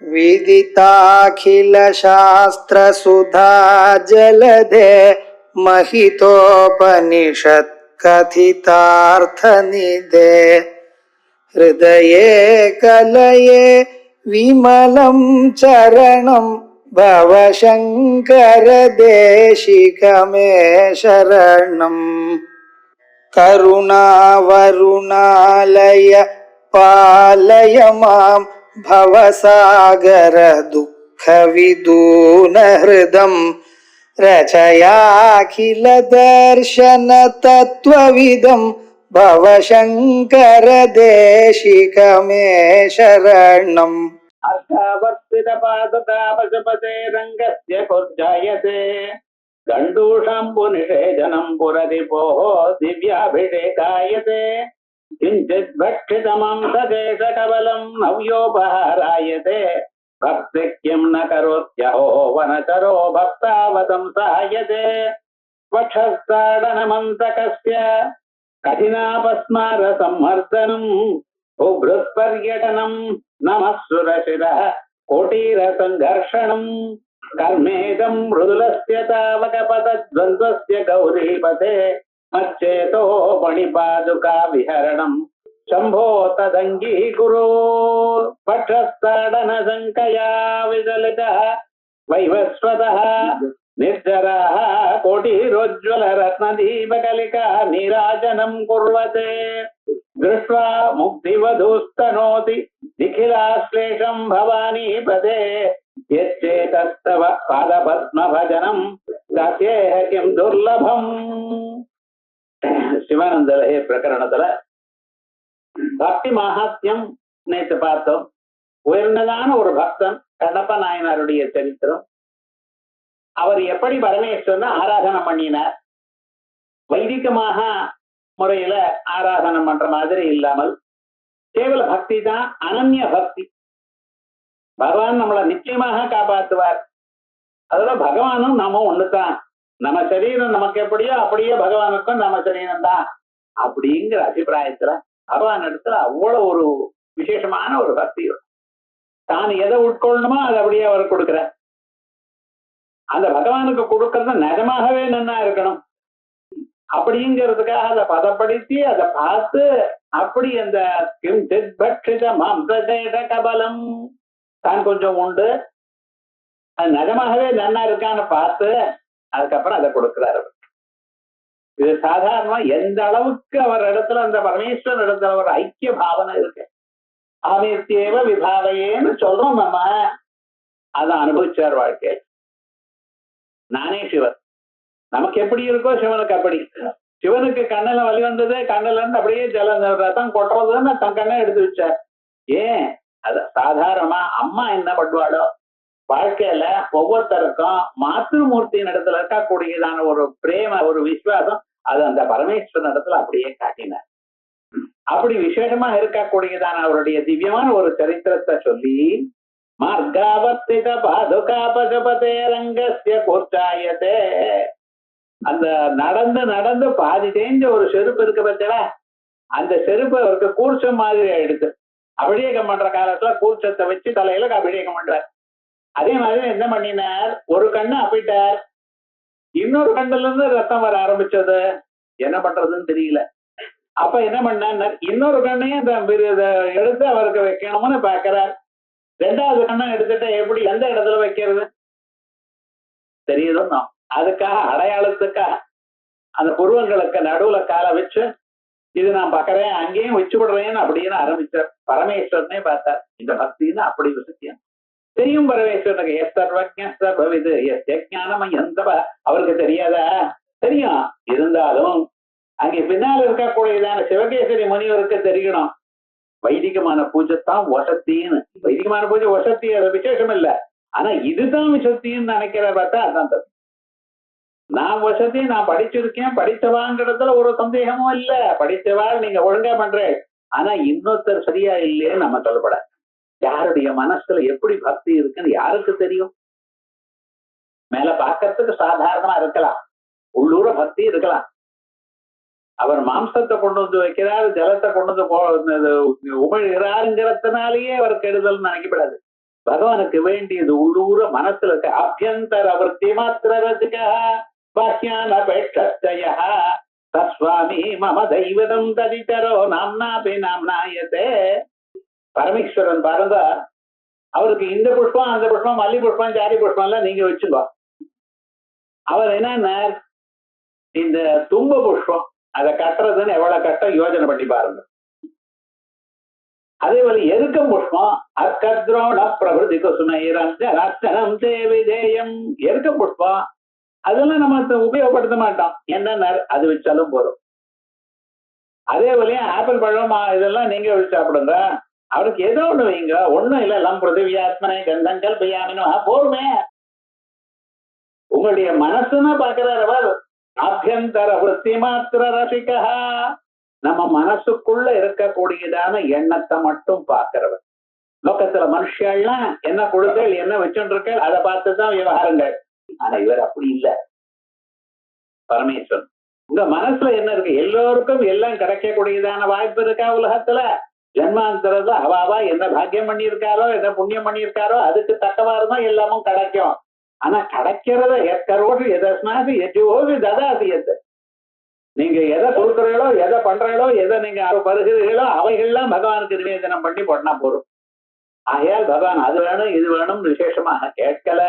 विदिताखिलशास्त्रसुधा जलधे महितोपनिषत् कथितार्थनिधे हृदये कलये विमलं चरणं भवशङ्कर देशिकमे शरणम् करुणावरुणालय पालय मां भवसागर दुःखविदून हृदं रचयाखिल दर्शन तत्त्वविदं भवशङ्कर देशिकमे शरणम् अर्थावर्तित पादुकापशपते रङ्गस्य कुर्जायते गण्डूषाम्बुनिषेचनं पुररिपोः दिव्याभिषेकायते किञ्चित् भक्षितमांसकेशकबलं नव्योपहारायते भक्ति किं न करोत्यहो वनचरो भक्तावतंसायते वक्षस्थाडनमन्तकस्य कठिनापस्मारसंवर्धनम् उभृत्पर्यटनं नमः सुरशिरः कोटीरसङ्घर्षणम् कर्मेदं मृदुलस्य तावकपदद्वन्द्वस्य गौरीपते मच्चेतो मणिपादुका विहरणं शम्भो तदङ्गीकुरु पक्षस्ताडनशङ्कया विचलितः वैवस्वतः निर्जराः कोटिरोज्ज्वलरत्नदीपकलिका नीराजनं कुर्वते दृष्ट्वा मुक्तिवधूस्तनोति निखिलाश्लेषं भवानीपदे यच्चेतस्तव पादपद्मभजनं दास्येह किं दुर्लभम्. சிவானந்த லஹரி பிரகரணத்துல பக்தி மகாத்மியம் நேற்று பார்த்தோம். உயர்ந்ததான ஒரு பக்தன் கண்ணப்ப நாயனாருடைய சரித்திரம். அவர் எப்படி பரமேஸ்வரனை ஆராதனை பண்ணினார், வைதிகமாக முறையில ஆராதனை பண்ற மாதிரி இல்லாமல் கேவல பக்தி தான், அனன்ய பக்தி. பகவான் நம்மளை நிச்சயமாக காப்பாற்றுவார். அதோட பகவானும் நாம ஒண்ணுதான், நம்ம சரீரம் நமக்கு எப்படியோ அப்படியே பகவானுக்கும் நம்ம சரீரம் தான் அப்படிங்கிற அபிப்பிராயத்துல பகவான் இடத்துல அவ்வளவு ஒரு விசேஷமான ஒரு பக்தி. தான் எதை உட்கொள்ளணுமோ அதை அப்படியே அவர் கொடுக்கிற, அந்த பகவானுக்கு கொடுக்கறது நிஜமாகவே நன்னா இருக்கணும் அப்படிங்கிறதுக்காக அதை பதப்படுத்தி அதை பார்த்து அப்படி அந்த கபலம் தான் கொஞ்சம் உண்டு, அது நிஜமாகவே நன்னா இருக்கான்னு பார்த்து அதுக்கப்புறம் அதை கொடுக்கிறார். இது சாதாரணமா எந்த அளவுக்கு அவர் இடத்துல அந்த பரமேஸ்வரன் இடத்துல ஒரு ஐக்கிய பாவனை இருக்கு. ஆமியத்தேவ விபாவையேன்னு சொல்றோம் நம்ம, அதை அனுபவிச்சார் வாழ்க்கை. நானே சிவன், நமக்கு எப்படி இருக்கோ சிவனுக்கு அப்படி. சிவனுக்கு கண்ணில வலி வந்தது, கண்ணில இருந்து அப்படியே ஜல ரத்தம் கொட்டுறதுன்னு தன் கண்ணை எடுத்து வச்சார். ஏன் அது சாதாரணமா அம்மா என்ன பண்ணுவாளோ வாழ்க்கையில ஒவ்வொருத்தருக்கும் மாத்திருமூர்த்தியின் இடத்துல இருக்கக்கூடியதான ஒரு பிரேம ஒரு விசுவாசம் அது அந்த பரமேஸ்வரன் இடத்துல அப்படியே காட்டினார். அப்படி விசேஷமா இருக்கக்கூடியதான அவருடைய திவ்யமான ஒரு சரித்திரத்தை சொல்லி மார்காவர்த்தித பாதுகா பசுபதே ரங்கஸ்ய கூர்ச்சாயத்தே, அந்த நடந்து நடந்து பாதி தேஞ்ச ஒரு செருப்பு இருக்கு பார்த்தா, அந்த செருப்பு அவருக்கு கூர்ச்சம் மாதிரி ஆயிடுது. அபிஷேகம் பண்ற காலத்துல கூர்ச்சத்தை வச்சு தலையில அபிஷேகம் பண்றார். அதே மாதிரி என்ன பண்ணினார், ஒரு கண்ணு அப்பிட்டார், இன்னொரு கண்ணுல இருந்து ரத்தம் வர ஆரம்பிச்சது. என்ன பண்றதுன்னு தெரியல. அப்ப என்ன பண்ணார், இன்னொரு கண்ணையும் எடுத்து அவருக்கு வைக்கணும்னு பாக்குறார். ரெண்டாவது கண்ணை எடுத்துட்டு எப்படி எந்த இடத்துல வைக்கிறது தெரியுதும். அதுக்காக அடையாளத்துக்காக அந்த புருவங்களுக்கு நடுவுல காலை வச்சு இது நான் பாக்குறேன் அங்கேயும் வச்சு விடுறேன்னு அப்படின்னு ஆரம்பிச்சார். பரமேஸ்வரனே பார்த்தார். இந்த பக்தின்னு அப்படி விஷயம் தெரியும் பரமேஸ்வரனுக்கு. எஸ் சர்வஜ சர்வவிது எஸ் ஞானம் எந்த அவருக்கு தெரியாதா? தெரியும். இருந்தாலும் அங்கே பின்னால் இருக்கக்கூடியதான சிவகேசரி முனிவருக்கு தெரியணும் வைதிகமான பூஜைத்தான் வசத்தின்னு. வைதிகமான பூஜை வசத்தி, அது விசேஷம் இல்லை. ஆனா இதுதான் விசத்தின்னு நினைக்கிற பார்த்தா அதான் தப்பு. நான் வசதி, நான் படிச்சிருக்கேன், படித்தவாங்கிறதுல ஒரு சந்தேகமும் இல்ல. படித்தவாள் நீங்க ஒழுங்கா பண்றேன், ஆனா இன்னொருத்தர் சரியா இல்லைன்னு நம்ம சொல்லப்பட. யாருடைய மனசுல எப்படி பக்தி இருக்குன்னு யாருக்கு தெரியும்? மேல பாக்கிறதுக்கு சாதாரணமா இருக்கலாம், உள்ளூர பக்தி இருக்கலாம். அவர் மாம்சத்தை கொண்டு வந்து வைக்கிறார், ஜலத்தை கொண்டு வந்து உமிழ்கிறாருங்கிறதுனாலேயே அவர் கெடுதல் நினைக்கப்படாது. பகவானுக்கு வேண்டியது உள்ளூர மனசுல இருக்க அபியந்தர விருத்தி மாத்திர ரசிகா பாஹ்யான பேட்சய தஸ்வாமி மம தெய்வதம் ததிதரோ நாம்னாபி நாம்னாயதே. பரமேஸ்வரன் பாருங்க, அவருக்கு இந்த புஷ்பம் அந்த புஷ்பம் மல்லி புஷ்பம் ஜாதி புஷ்பம் எல்லாம் நீங்க வச்சுக்கோ. அவர் என்ன இந்த தும்ப புஷ்பம் அதை கட்டுறதுன்னு எவ்வளவு கட்டம் யோஜனை பண்ணி பாருங்க. அதே போல எருக்கம் புஷ்பம் அர்க்கத்ரோண பிரபுதி குசுமைரம் தேவிதேயம். எருக்க புஷ்பம் அதெல்லாம் நம்ம உபயோகப்படுத்த மாட்டோம், என்ன அது வச்சாலும் போறோம். அதே போல ஆப்பிள் பழம் இதெல்லாம் நீங்க வச்சு சாப்பிடுங்க. அவருக்கு ஏதோ ஒண்ணு வைங்க, ஒண்ணும் இல்ல எல்லாம் பிருத்திவியாத்மனை கந்தங்கள் பெய்யாமினோ போருமே. உங்களுடைய மனசுன்னா பாக்குறாரு ஆபியந்தர விருத்தி மாத்திர ரசிகா. நம்ம மனசுக்குள்ள இருக்கக்கூடியதான எண்ணத்தை மட்டும் பார்க்கிறவர். லோகத்துல மனுஷெல்லாம் என்ன கொடுத்தல் என்ன வச்சுட்டு இருக்க அதை பார்த்துதான் விவகாரங்கள். ஆனா இவர் அப்படி இல்லை. பரமேஸ்வரன் உங்க மனசுல என்ன இருக்கு, எல்லோருக்கும் எல்லாம் கிடைக்கக்கூடியதான வாய்ப்பு இருக்கா உலகத்துல. ஜென்மாந்தரது அவாவா என்ன பாக்கியம் பண்ணியிருக்காரோ என்ன புண்ணியம் பண்ணியிருக்காரோ அதுக்கு தக்கவாறுதான் எல்லாமும் கிடைக்கும். ஆனா கிடைக்கிறத எக்கரோடு எதஸ்மாதி எஜோவி ததாசியத்தை நீங்க எதை கொடுக்குறீங்களோ எதை பண்றீங்களோ எதை நீங்க பருகிறீர்களோ அவைகள்லாம் பகவானுக்கு நிவேதனம் பண்ணி போட்டா போறோம். ஆகையால் பகவான் அது வேணும் இது வேணும் விசேஷமாக கேட்கல.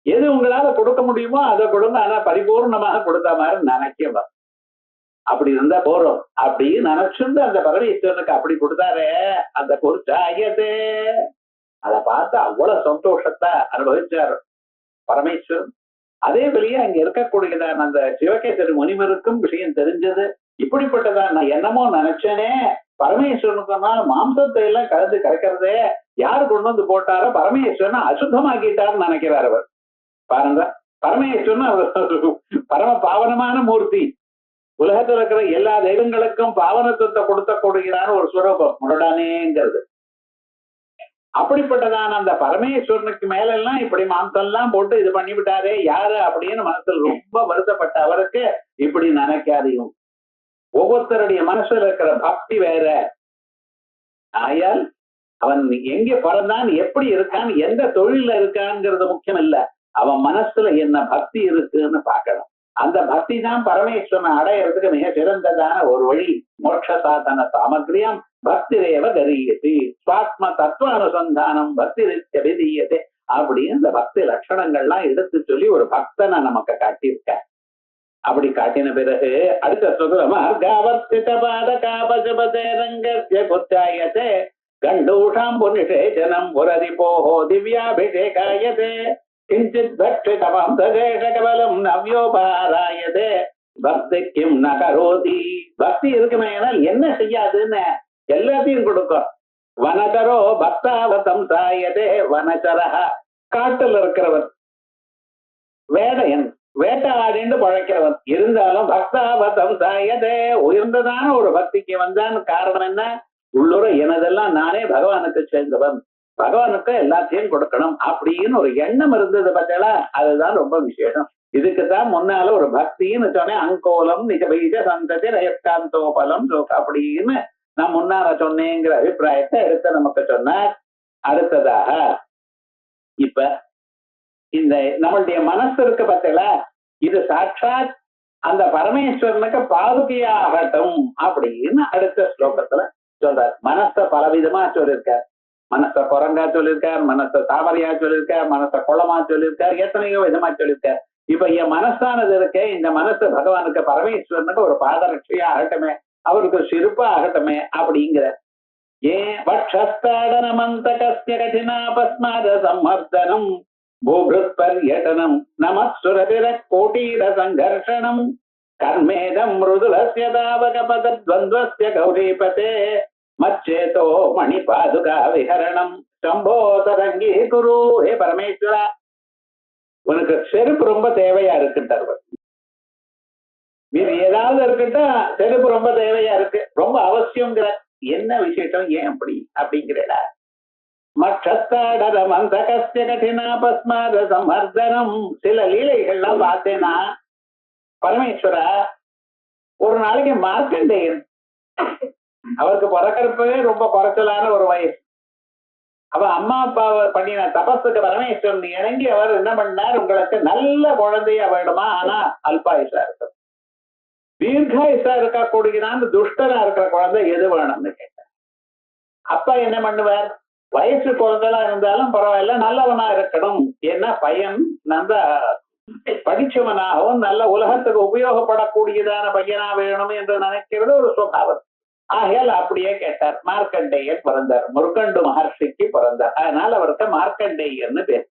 எது உங்களால கொடுக்க முடியுமோ அதை கொடுங்க, ஆனா பரிபூர்ணமாக கொடுத்த மாதிரி நினைக்க. அப்படி இருந்தா போறோம் அப்படின்னு நினைச்சுட்டு அந்த பரமேஸ்வரனுக்கு அப்படி கொடுத்தாரே அந்த பொருட்டாயதே. அதை பார்த்து அவ்வளவு சந்தோஷத்தை அனுபவிச்சார் பரமேஸ்வரன். அதே வழியே அங்க இருக்கக்கூடியதான் அந்த சிவகேசரி முனிவருக்கும் விஷயம் தெரிஞ்சது. இப்படிப்பட்டதான் நான் என்னமோ நினைச்சேனே, பரமேஸ்வரனுக்கு மாம்சத்தை எல்லாம் கலந்து கறக்கிறதே யாரு கொண்டு வந்து போட்டாரோ பரமேஸ்வரன் அசுத்தமாக்கிட்டாருன்னு நினைக்கிறார் அவர். பாருங்க, பரமேஸ்வரன் அவர் பரம பாவனமான மூர்த்தி. உலகத்தில் இருக்கிற எல்லா தெய்வங்களுக்கும் பாவனத்துவத்தை கொடுத்தக்கூடியதான ஒரு சுரூபம் முரடானேங்கிறது. அப்படிப்பட்டதான அந்த பரமேஸ்வரனுக்கு மேல எல்லாம் இப்படி மாம்செல்லாம் போட்டு இது பண்ணிவிட்டாரே யாரு அப்படின்னு மனசுல ரொம்ப வருத்தப்பட்ட அவருக்கு இப்படி நினைக்காதையும். ஒவ்வொருத்தருடைய மனசுல இருக்கிற பக்தி வேற. ஆயால் அவன் எங்க பிறந்தான் எப்படி இருக்கான் எந்த தொழில இருக்கான்ங்கிறது முக்கியம் இல்ல, அவன் மனசுல என்ன பக்தி இருக்குன்னு பார்க்கணும். அந்த பக்தி தான் பரமேஸ்வரனை அடையிறதுக்கு மிக சிறந்ததான ஒரு வழி. மோட்ச சாதன சாமகிரியம் பக்தி ரேவ கரியதி சுவாத்ம தத்துவ அனுசந்தானம் பக்தி விதீயதே அப்படின்னு இந்த பக்தி லட்சணங்கள்லாம் எடுத்து சொல்லி ஒரு பக்தனை நமக்கு காட்டியிருக்க. அப்படி காட்டின பிறகு அடுத்த சுகமார்காவர்த்தித பாத காபஜபதே ரங்கஸ்ய குத்தாயதே கண்டூஷாம் புனிஷேஜனம் புரதி போஹோ திவ்யாபிஷேகாயதே கிஞ்சித் பக்ஷிதமம் ததேஷகபலம் நவ்யோபாராயதே பக்தி கிம் ந கரோதி. பக்தி இருக்குமே என்ன செய்யாதுன்னு எல்லாத்தையும் கொடுக்கும். வனகரோ பக்தாவதம் சாயதே வனச்சரஹ காட்டுல இருக்கிறவன் வேடையன் வேட்டாடின்னு பழைக்கிறவன் இருந்தாலும் பக்தாவதம் சாயதே உயர்ந்ததான ஒரு பக்திக்கு வந்தான். காரணம் என்ன, உள்ளுர எனதெல்லாம் நானே பகவானுக்கு சேர்ந்தவன், பகவானுக்கு எல்லாத்தையும் கொடுக்கணும் அப்படின்னு ஒரு எண்ணம் இருந்தது பார்த்தா அதுதான் ரொம்ப விசேஷம். இதுக்குதான் முன்னால ஒரு பக்தின்னு சொன்னேன். அங்கோலம் நிஜ பீஜ சந்ததி ரயஸ்காந்தோபலம் அப்படின்னு நான் முன்னால சொன்னேங்கிற அபிப்பிராயத்தை எடுத்து நமக்கு சொன்னார். அடுத்ததாக இப்ப இந்த நம்மளுடைய மனசு இருக்கு பார்த்தீங்களா, இது சாட்சாத் அந்த பரமேஸ்வரனுக்கு பாதுகையாகட்டும் அப்படின்னு அடுத்த ஸ்லோகத்துல சொல்றார். மனச பலவிதமா சொல்லியிருக்கார். மனச குரங்கா சொல்லியிருக்கார், மனச தாமரையா சொல்லியிருக்கார், மனச குளமா சொல்லியிருக்கார், எத்தனையோ விதமா சொல்லியிருக்கார். இப்ப என் மனசானது இருக்க இந்த மனசு பகவானுக்கு பரமேஸ்வரனுக்கு ஒரு பாதரட்சையா ஆகட்டுமே, அவருக்கு சிறுப்பா ஆகட்டுமே அப்படிங்கிற. ஏன் வட்சஸ்தாடனமந்த கஸ்ய கடினாபஸ்மாத சம்மர்தனம் பூபிருத் பர்யடனம் நமசுரதிர கோட்டீர சங்கர்ஷணம் கர்மேதம் மிருதுலஸ்ய தாவகபதத்வந்த்வஸ்ய கௌரீபதே மச்சேதோ மணி பாதுகா விஹரணம் சம்போ தரங்கி குரு. ஹே பரமேஸ்வரா, உனக்கு செருப்பு ரொம்ப தேவையா இருக்குன்றார். மீது ஏதாவது இருக்கட்டா செருப்பு ரொம்ப தேவையா இருக்கு, ரொம்ப அவசியம்ங்கிற. என்ன விசேஷம், ஏன் அப்படி அப்படிங்கிறா. மற்றஸ்தாடரம் அந்த கஸ்ய கடினாபஸ்மாத சம்மர்தனம். சில லீலைகள்லாம் பார்த்தேன்னா பரமேஸ்வரா, ஒரு நாளைக்கு மார்க்கண்டேயன் அவருக்கு பிறக்கிறப்பவே ரொம்ப குறைச்சலான ஒரு வயசு. அவ அம்மா அப்பா பண்ணின தபஸுக்கு பரமேஸ்வரன் இணங்கி அவர் என்ன பண்ணார், உங்களுக்கு நல்ல குழந்தையா வேணுமா, ஆனா அல்பாயுஷா இருக்கு, தீர்காயுஷா இருக்கக்கூடியதான துஷ்டரா இருக்கிற குழந்தை எது வேணும்னு கேட்டார். அப்பா என்ன பண்ணுவார், வயசு குழந்தைலாம் இருந்தாலும் பரவாயில்ல, நல்லவனா இருக்கணும், ஏன்னா பையன் நல்ல படிச்சவனாகவும் நல்ல உலகத்துக்கு உபயோகப்படக்கூடியதான பையனா வேணும் என்று நினைக்கிறது ஒரு சுபாவம். ஆகையால் அப்படியே கேட்டார். மார்க்கண்டேயர் பிறந்தார், முருகண்டு மகர்ஷிக்கு பிறந்தார், அதனால அவருக்கு மார்க்கண்டேயர்னு பேர்.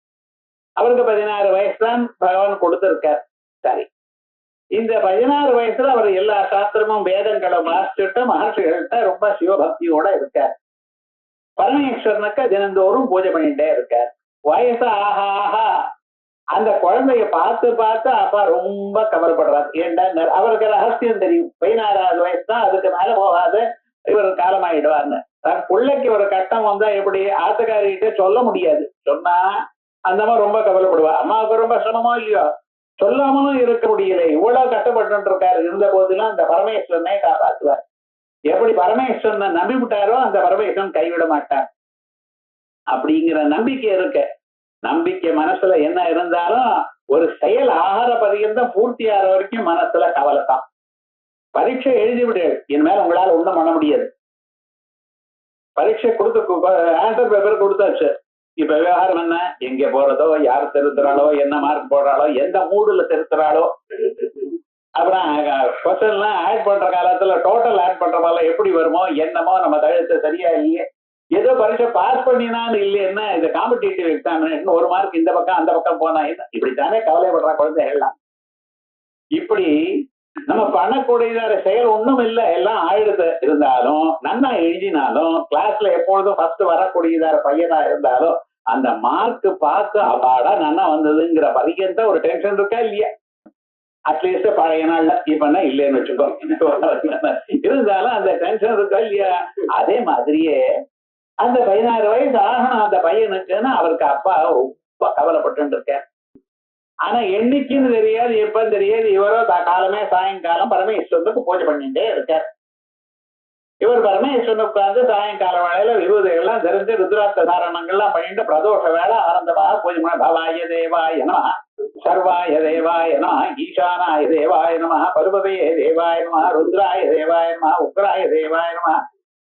அவருக்கு 16 வயசு தான் பகவான் கொடுத்திருக்கார். சரி, இந்த 16 வயசுல அவர் எல்லா சாஸ்திரமும் வேதங்களை வாசிச்சுட்டு மகர்ஷிகள்கிட்ட ரொம்ப சிவபக்தியோட இருக்கார். பரமேஸ்வரனுக்கு தினந்தோறும் பூஜை பண்ணிட்டே இருக்கார். வயசு ஆக ஆக அந்த குழந்தைய பார்த்து பார்த்து அப்பா ரொம்ப கவலைப்படுறாரு. ஏன்டா, அவருக்கு ரகசியம் தெரியும், 16வது வயசு தான், அதுக்கு மேல போகாது, இவர் காலமாயிடுவார்னு. தன் பிள்ளைக்கு ஒரு கட்டம் வந்தா எப்படி ஆத்துக்காரிகிட்ட சொல்ல முடியாது, சொன்னா அந்த மாதிரி ரொம்ப கவலைப்படுவா. அம்மாவுக்கு ரொம்ப சிரமமோ இல்லையோ, சொல்லாமலும் இருக்க முடியல, இவ்வளவு கஷ்டப்பட்டு இருக்காரு. இருந்த போதிலும் அந்த பரமேஸ்வரனை காப்பாற்றுவார். எப்படி பரமேஸ்வரனை நம்பி விட்டாரோ அந்த பரமேஸ்வரன் கைவிட மாட்டார் அப்படிங்கிற நம்பிக்கை இருக்கு. நம்பிக்கை மனசுல என்ன இருந்தாலும் ஒரு செயல் ஆகார பரியந்தம் பூர்த்தி ஆகிற வரைக்கும் மனசுல கவலை தான். பரீட்சை எழுதி விடு, இனிமேல் உங்களால ஒண்ணும் பண்ண முடியாது. பரீட்சை கொடுத்து ஆன்சர் பேப்பர் கொடுத்தாச்சு, இப்ப விவகாரம் என்ன, எங்க போறதோ, யார் திருத்துறாளோ, என்ன மார்க் போடுறாளோ, எந்த மூடுல திருத்துறாளோ, அப்புறம் கொஸ்டின் எல்லாம் ஆட் பண்ற காலத்துல டோட்டல் ஆட் பண்ற மாதிரி எப்படி வருமோ என்னமோ, நம்ம தழுத்து சரியா இல்லையே, ஏதோ பரீட்சை பாஸ் பண்ணினான்னு இல்லைன்னா இந்த காம்படிட்டிவ் எக்ஸாமினேஷன் ஒரு மார்க் இந்த பக்கம் அந்த பக்கம் போனா என்ன, இப்படித்தானே கவலைப்படுற குழந்தைகள்லாம். இப்படி நம்ம பண்ணக்கூடியதான செயல் ஒண்ணும் இல்லை, எல்லாம் ஆயிடுது. இருந்தாலும் நன்னா எழுதினாலும் கிளாஸ்ல எப்பொழுதும் ஃபர்ஸ்ட் வரக்கூடியதான பையனா இருந்தாலும் அந்த மார்க் பார்த்து அவாடா நன்னா வந்ததுங்கிற பரியந்த ஒரு டென்ஷன் இருக்கா இல்லையா? அட்லீஸ்ட் பழைய நாள்ல இப்ப இல்லைன்னு வச்சுக்கோ, இருந்தாலும் அந்த டென்ஷன் இருக்கா இல்லையா? அதே மாதிரியே அந்த 16 வயசு ஆகணும் அந்த பையனுக்குன்னு அவருக்கு அப்பா ரொம்ப கவலைப்பட்டு இருக்கார். ஆனா என்னைக்குன்னு தெரியாது, எப்ப தெரியாது, இவரோ காலமே சாயங்காலம் பரமேஸ்வரனுக்கு பூஜை பண்ணிட்டே இருக்கார். இவர் பரமேஸ்வரனுக்கு உட்கார்ந்து சாயங்கால வேளையில விபூதிகள்லாம் தெரிஞ்சு ருத்ராட்ச தாரணங்கள்லாம் பண்ணிட்டு பிரதோஷ வேலை ஆனந்தமாக பூஜை பண்ண. பவாய தேவாய நமஹ, சர்வாய தேவாய நமஹ, ஈசானாய தேவாய நமஹ, பருபதயே தேவாய நமஹ, ருத்ராய தேவாய நமஹ, உக்ராய தேவாய நமஹ,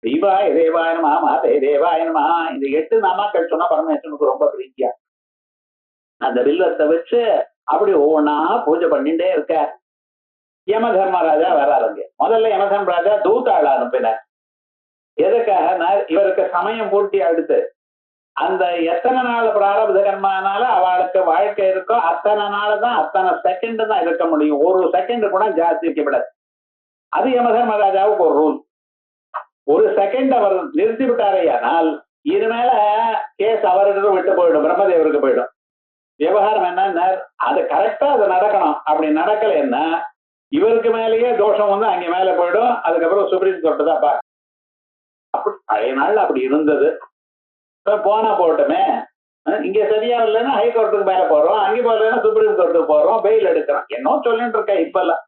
தீபாய தேவாய நமஹ, மாதே தேவாய நமஹ. இந்த 8 நாமாக்கள் சொன்னா பரமேஸ்வரனுக்கு ரொம்ப பிரீத்தியா. அந்த வில்லத்தை வச்சு அப்படி ஒவ்வொன்னா பூஜை பண்ணிட்டே இருக்க. யம தர்மராஜா வராருங்க. முதல்ல யம தர்மராஜா தூத்தாள அனுப்பினார். எதுக்காக, இவருக்கு சமயம் பூர்த்தி அடுத்து அந்த எத்தனை நாள் பிராரப்த கர்மானால அவளுக்கு வாழ்க்கை இருக்கோ அத்தனை நாள் தான், அத்தனை செகண்ட் தான் இருக்க முடியும். ஒரு செகண்ட் கூட ஜாஸ்தி வைக்கப்படாது. அது யம தர்மராஜாவுக்கு ஒரு ரூல். ஒரு செகண்ட் அவர் நிறுத்தி விட்டாரையானால் இனிமேல கேஸ் அவருக்கு விட்டு போயிடும், பிரம்மதேவருக்கு போயிடும். விவகாரம் என்ன, அது கரெக்டா அது நடக்கணும். அப்படி நடக்கல என்ன, இவருக்கு மேலேயே தோஷம் வந்து அங்க மேல போயிடும். அதுக்கப்புறம் சுப்ரீம் கோர்ட்டு தான் பா. அப்படி பழைய நாள் அப்படி இருந்தது. போனா போட்டுமே, இங்க சரியா இல்லைன்னா ஹைகோர்ட்டுக்கு மேல போறோம், அங்க போறதுன்னா சுப்ரீம் கோர்ட்டுக்கு போறோம், பெயில் எடுக்கிறோம், என்ன சொல்லிட்டு இருக்க. இப்பெல்லாம்